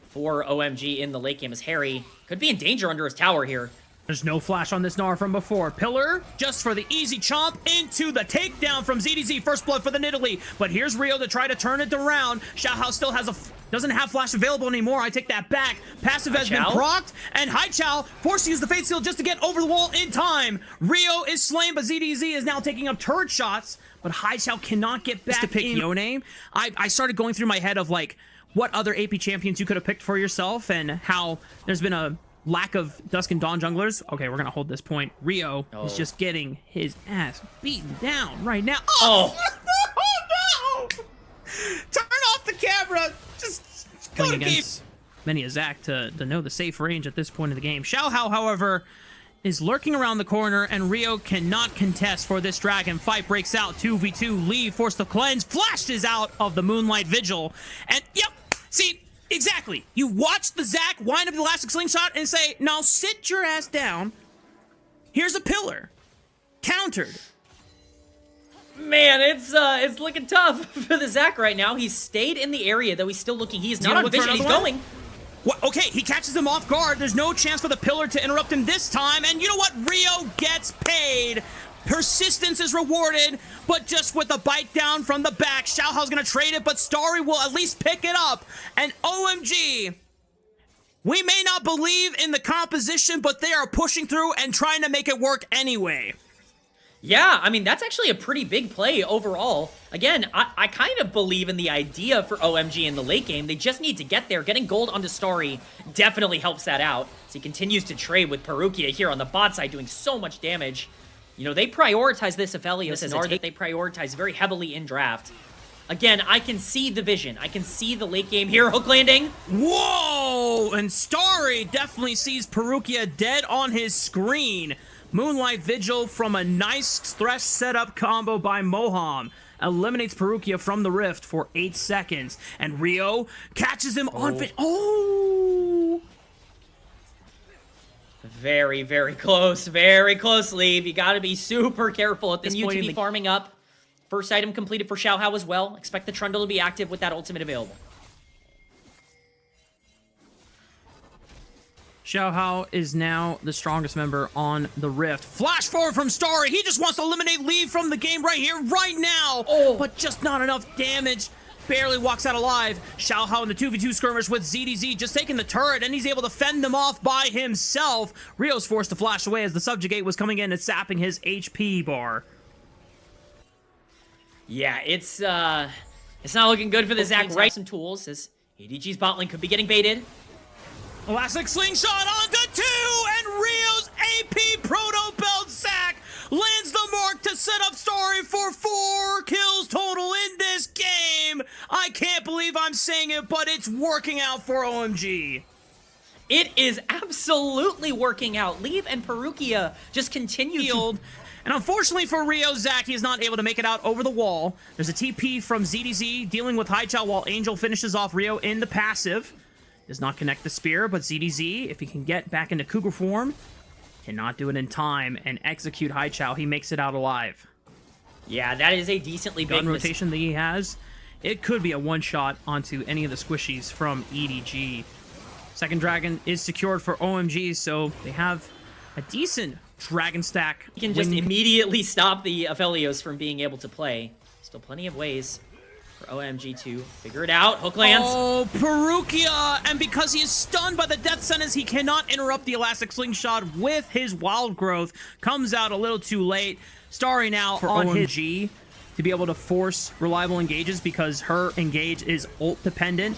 for OMG in the late game, as Harry could be in danger under his tower here. There's no flash on this Gnar from before. Pillar, just for the easy chomp into the takedown from ZDZ. First blood for the Nidalee. But here's Rio to try to turn it around. Xiaohao still has doesn't have flash available anymore. I take that back. Passive has been procced, and Haichao forced to use the Fate Seal just to get over the wall in time. Rio is slain, but ZDZ is now taking up turret shots, but Haichao cannot get back to pick Yone. I started going through my head of like what other AP champions you could have picked for yourself and how there's been a lack of Dusk and Dawn junglers. Okay, we're gonna hold this point. Rio is just getting his ass beaten down right now. Oh, oh no! Turn off the camera. Just go to game. Many a Zac to know the safe range at this point in the game. Xiaohao, however, is lurking around the corner, and Rio cannot contest for this dragon. Fight breaks out. 2v2. Lee forced to cleanse. Flashes out of the Moonlight Vigil. And yep, see. Exactly. You watch the Zac wind up the elastic slingshot and say, now sit your ass down. Here's a pillar. Countered. Man, it's looking tough for the Zac right now. He's stayed in the area, though he's still looking. He's not on vision. He's going. What? Okay, he catches him off guard. There's no chance for the pillar to interrupt him this time. And you know what? Rio gets paid. Persistence is rewarded, but just with a bite down from the back. Xiaohao's gonna trade it, but Starry will at least pick it up. And OMG, we may not believe in the composition, but they are pushing through and trying to make it work anyway. Yeah, I mean, that's actually a pretty big play overall. Again, I kind of believe in the idea for OMG in the late game. They just need to get there. Getting gold onto Starry definitely helps that out. So he continues to trade with Perukia here on the bot side, doing so much damage. You know, they prioritize this Aphelios as a take. They prioritize very heavily in draft. Again, I can see the vision. I can see the late game here. Hook landing. Whoa! And Starry definitely sees Perukia dead on his screen. Moonlight Vigil from a nice Thresh setup combo by Moham. Eliminates Perukia from the Rift for 8 seconds. And Rio catches him on... Oh! Very, very close. Very close, Leave. You gotta be super careful at this point. UTB farming up. First item completed for Xiaohao as well. Expect the Trundle to be active with that ultimate available. Xiaohao is now the strongest member on the Rift. Flash forward from Starry. He just wants to eliminate Leave from the game right here, right now. Oh, but just not enough damage. Barely walks out alive. Xiaohao in the 2v2 skirmish with ZDZ just taking the turret, and he's able to fend them off by himself. Rio's forced to flash away as the Subjugate was coming in and sapping his HP bar. Yeah, it's not looking good for the Zac. Right, some tools as ADG's bot lane could be getting baited. Elastic slingshot onto 2, and Rio's AP proto belt Zac lands the mark to set up Starry for 4 kills total in this game. I can't believe I'm saying it, but it's working out for OMG. It is absolutely working out. Leave and Perukia just continue to... And unfortunately for Rio, Zac, he is not able to make it out over the wall. There's a TP from ZDZ dealing with Haichao while Angel finishes off Rio in the passive. Does not connect the spear, but ZDZ, if he can get back into Cougar form, cannot do it in time and execute Haichao. He makes it out alive. Yeah, that is a decently big gun rotation that he has. It could be a one-shot onto any of the squishies from EDG. Second dragon is secured for OMG, so they have a decent dragon stack. He can just immediately stop the Aphelios from being able to play. Still plenty of ways for OMG to figure it out. Hook lands. Oh, Perukia! And because he is stunned by the death sentence, he cannot interrupt the elastic slingshot with his wild growth. Comes out a little too late. Starry now for on his G to be able to force reliable engages because her engage is ult dependent.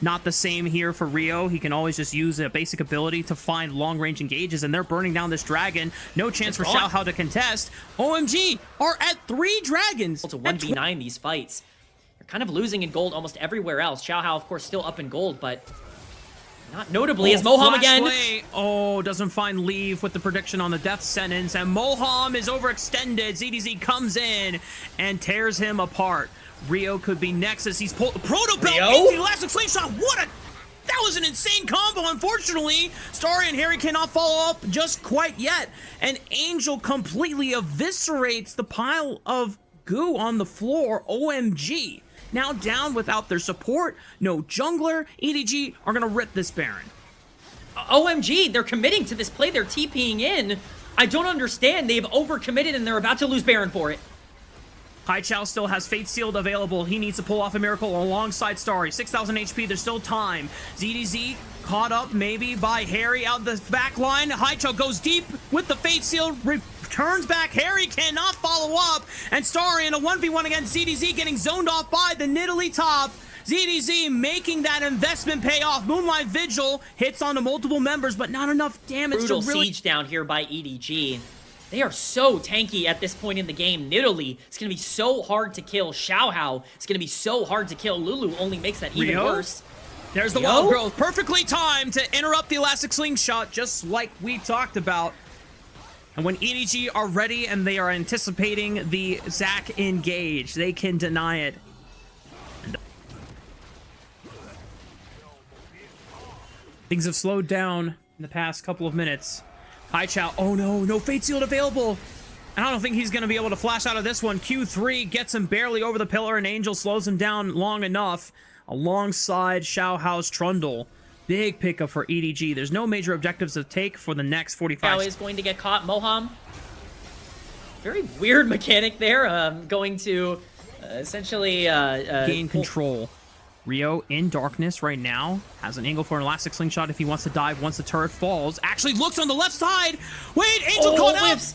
Not the same here for Rio. He can always just use a basic ability to find long-range engages, and they're burning down this dragon. No chance for Xiaohao to contest. OMG are at 3 dragons. To 1v9 these fights. They're kind of losing in gold almost everywhere else. Xiaohao, of course, still up in gold, but not notably as Moham again. Play. Oh, doesn't find Leave with the prediction on the death sentence, and Moham is overextended. ZDZ comes in and tears him apart. Rio could be next as he's pulled the proto belt into the elastic slingshot. That was an insane combo. Unfortunately, Starry and Harry cannot follow up just quite yet. And Angel completely eviscerates the pile of goo on the floor. OMG. Now down without their support. No jungler. EDG are going to rip this Baron. OMG, they're committing to this play. They're TPing in. I don't understand. They've overcommitted and they're about to lose Baron for it. Haichao still has Fate Sealed available. He needs to pull off a miracle alongside Starry. 6,000 HP, there's still time. ZDZ caught up maybe by Harry out the back line. Haichao goes deep with the Fate Sealed, returns back. Harry cannot follow up. And Starry in a 1v1 against ZDZ getting zoned off by the Nidalee top. ZDZ making that investment pay off. Moonlight Vigil hits onto multiple members, but not enough damage Brutal to really... siege down here by EDG. They are so tanky at this point in the game. Nidalee, it's going to be so hard to kill. Xiaohao, it's going to be so hard to kill. Lulu only makes that even worse. There's the wild growth. Perfectly timed to interrupt the elastic slingshot, just like we talked about. And when EDG are ready and they are anticipating the Zac engage, they can deny it. Things have slowed down in the past couple of minutes. Haichao, oh no, no Fate Sealed available. And I don't think he's going to be able to flash out of this one. Q3 gets him barely over the pillar, and Angel slows him down long enough alongside Xiaohao's Trundle. Big pickup for EDG. There's no major objectives to take for the next 45. Xiao is going to get caught. Moham, very weird mechanic there. Going to essentially gain control. Rio in darkness right now, has an angle for an elastic slingshot if he wants to dive once the turret falls. Actually looks on the left side. Wait, Angel caught out.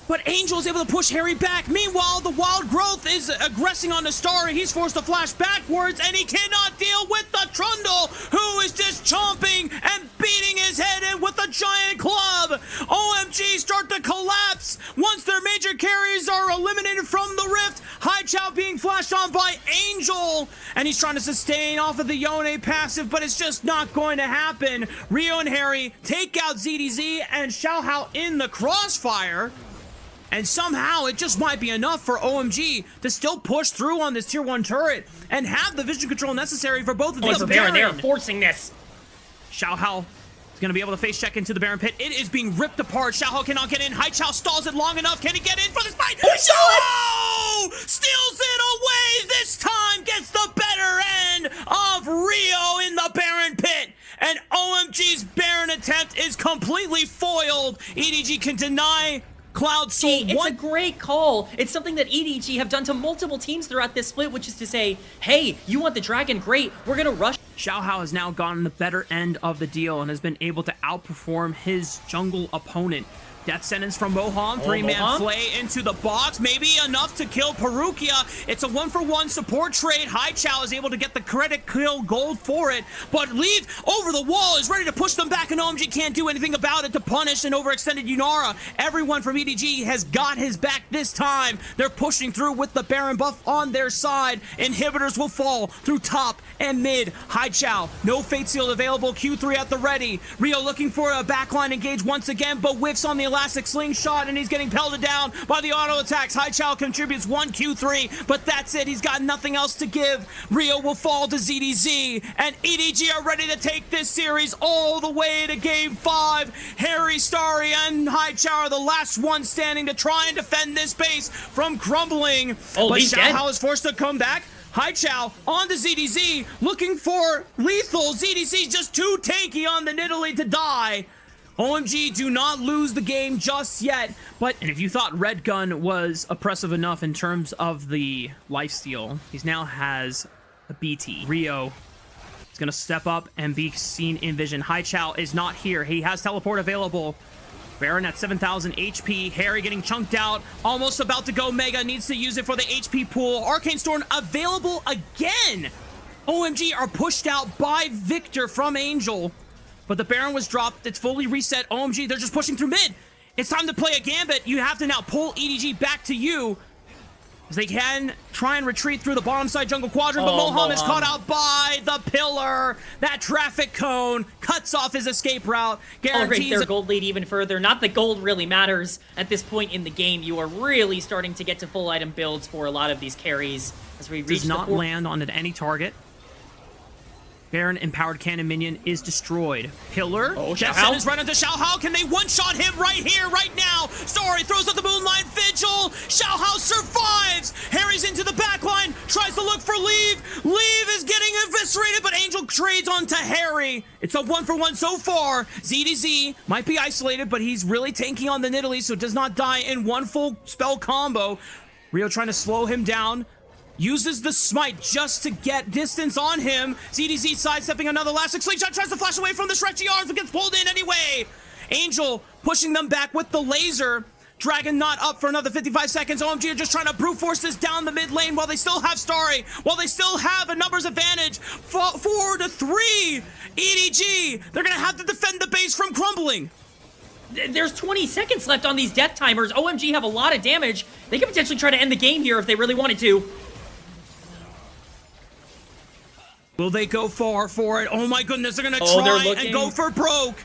But Angel is able to push Harry back. Meanwhile, the wild growth is aggressing on the Starry. He's forced to flash backwards, and he cannot deal with the Trundle, who is just chomping and beating his head in with a giant club. OMG start to collapse once their major carries are eliminated from the rift. Haichao being flashed on by Angel, and he's trying to sustain off of the Yone passive, but it's just not going to happen. Rio and Harry take out ZDZ and Xiaohao in the crossfire. And somehow it just might be enough for OMG to still push through on this tier 1 turret and have the vision control necessary for both of these. They're forcing this. Xiaohao is going to be able to face check into the Baron pit. It is being ripped apart. Xiaohao cannot get in. Haichao stalls it long enough. Can he get in for this fight? Xiaohao steals it away. This time gets the better end of Rio in the Baron pit. And OMG's Baron attempt is completely foiled. EDG can deny Cloud Soul. It's a great call. It's something that EDG have done to multiple teams throughout this split, which is to say, hey, you want the dragon? Great, we're gonna rush. Xiaohao has now gotten the better end of the deal and has been able to outperform his jungle opponent. Death sentence from Moham, 3-man flay into the box, maybe enough to kill Perukia. It's a 1-for-1 support trade. Haichao is able to get the credit kill gold for it, but Leave over the wall is ready to push them back, and OMG can't do anything about it to punish an overextended Yunara. Everyone from EDG has got his back this time. They're pushing through with the Baron buff on their side. Inhibitors will fall through top and mid. Haichao, no Fate Sealed available. Q3 at the ready. Rio looking for a backline engage once again, but whiffs on the elastic slingshot, and he's getting pelted down by the auto attacks. Haichao contributes 1 Q3, but that's it. He's got nothing else to give. Rio will fall to ZDZ, and EDG are ready to take this series all the way to Game 5. Harry, Starry, and Haichao are the last ones standing to try and defend this base from crumbling. But Xiaohao is forced to come back. Haichao on to ZDZ, looking for lethal. ZDZ just too tanky on the Nidalee to die. OMG do not lose the game just yet, but and if you thought Red Gun was oppressive enough in terms of the lifesteal, he now has a BT. Rio is going to step up and be seen in vision. Haichao is not here. He has teleport available. Baron at 7,000 HP. Harry getting chunked out. Almost about to go Mega. Needs to use it for the HP pool. Arcane Storm available again. OMG are pushed out by Victor from Angel. But the Baron was dropped. It's fully reset. OMG, they're just pushing through mid. It's time to play a gambit. You have to now pull EDG back to you, as they can try and retreat through the bottom side jungle quadrant, but Moham is caught out by the pillar. That traffic cone cuts off his escape route. Guarantees their gold lead even further. Not that gold really matters at this point in the game. You are really starting to get to full item builds for a lot of these carries as we reach does not land on any target. Baron empowered cannon minion is destroyed. Pillar. Death sentence right onto Xiaohao. Can they one-shot him right here, right now? Starry throws out the Moonlight Vigil. Xiaohao survives. Harry's into the backline. Tries to to look for Leave. Leave is getting eviscerated, but Angel trades onto Harry. It's a 1-for-1 so far. ZDZ might be isolated, but he's really tanking on the Nidalee, so does not die in one full spell combo. Rio trying to slow him down. Uses the smite just to get distance on him. ZDZ sidestepping another elastic slingshot, tries to flash away from the stretchy arms, but gets pulled in anyway. Angel pushing them back with the laser. Dragon not up for another 55 seconds. OMG are just trying to brute force this down the mid lane while they still have Starry, while they still have a numbers advantage. 4-3. EDG, they're gonna have to defend the base from crumbling. There's 20 seconds left on these death timers. OMG have a lot of damage. They could potentially try to end the game here if they really wanted to. Will they go far for it? Oh my goodness, they're gonna try and go for broke.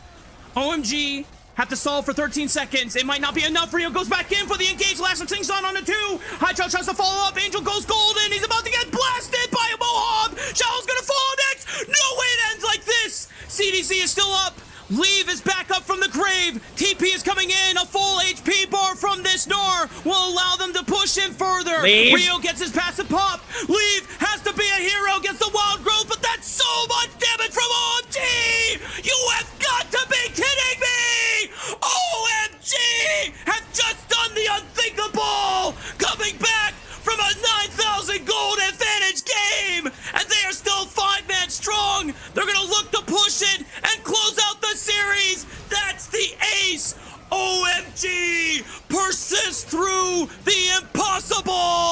OMG have to solve for 13 seconds. It might not be enough. Rio goes back in for the engage. Last thing's on the 2. Hydro tries to follow up. Angel goes golden. He's about to get blasted by a Mohawk. Shadow's gonna fall next. No way it ends like this. CDC is still up. Leave is back up from the grave. TP is coming in. A full HP bar from this Nor will allow them to push in further. Leave. Rio gets his passive pop. Leave has to be a hero against the wild growth, but that's so much damage from OMG. You have got to be kidding me. OMG have just done the unthinkable. Coming back from a 9,000 gold advantage game, and they are still 5-man strong. They're gonna look to push it and close out the series. That's the ace. OMG persists through the impossible.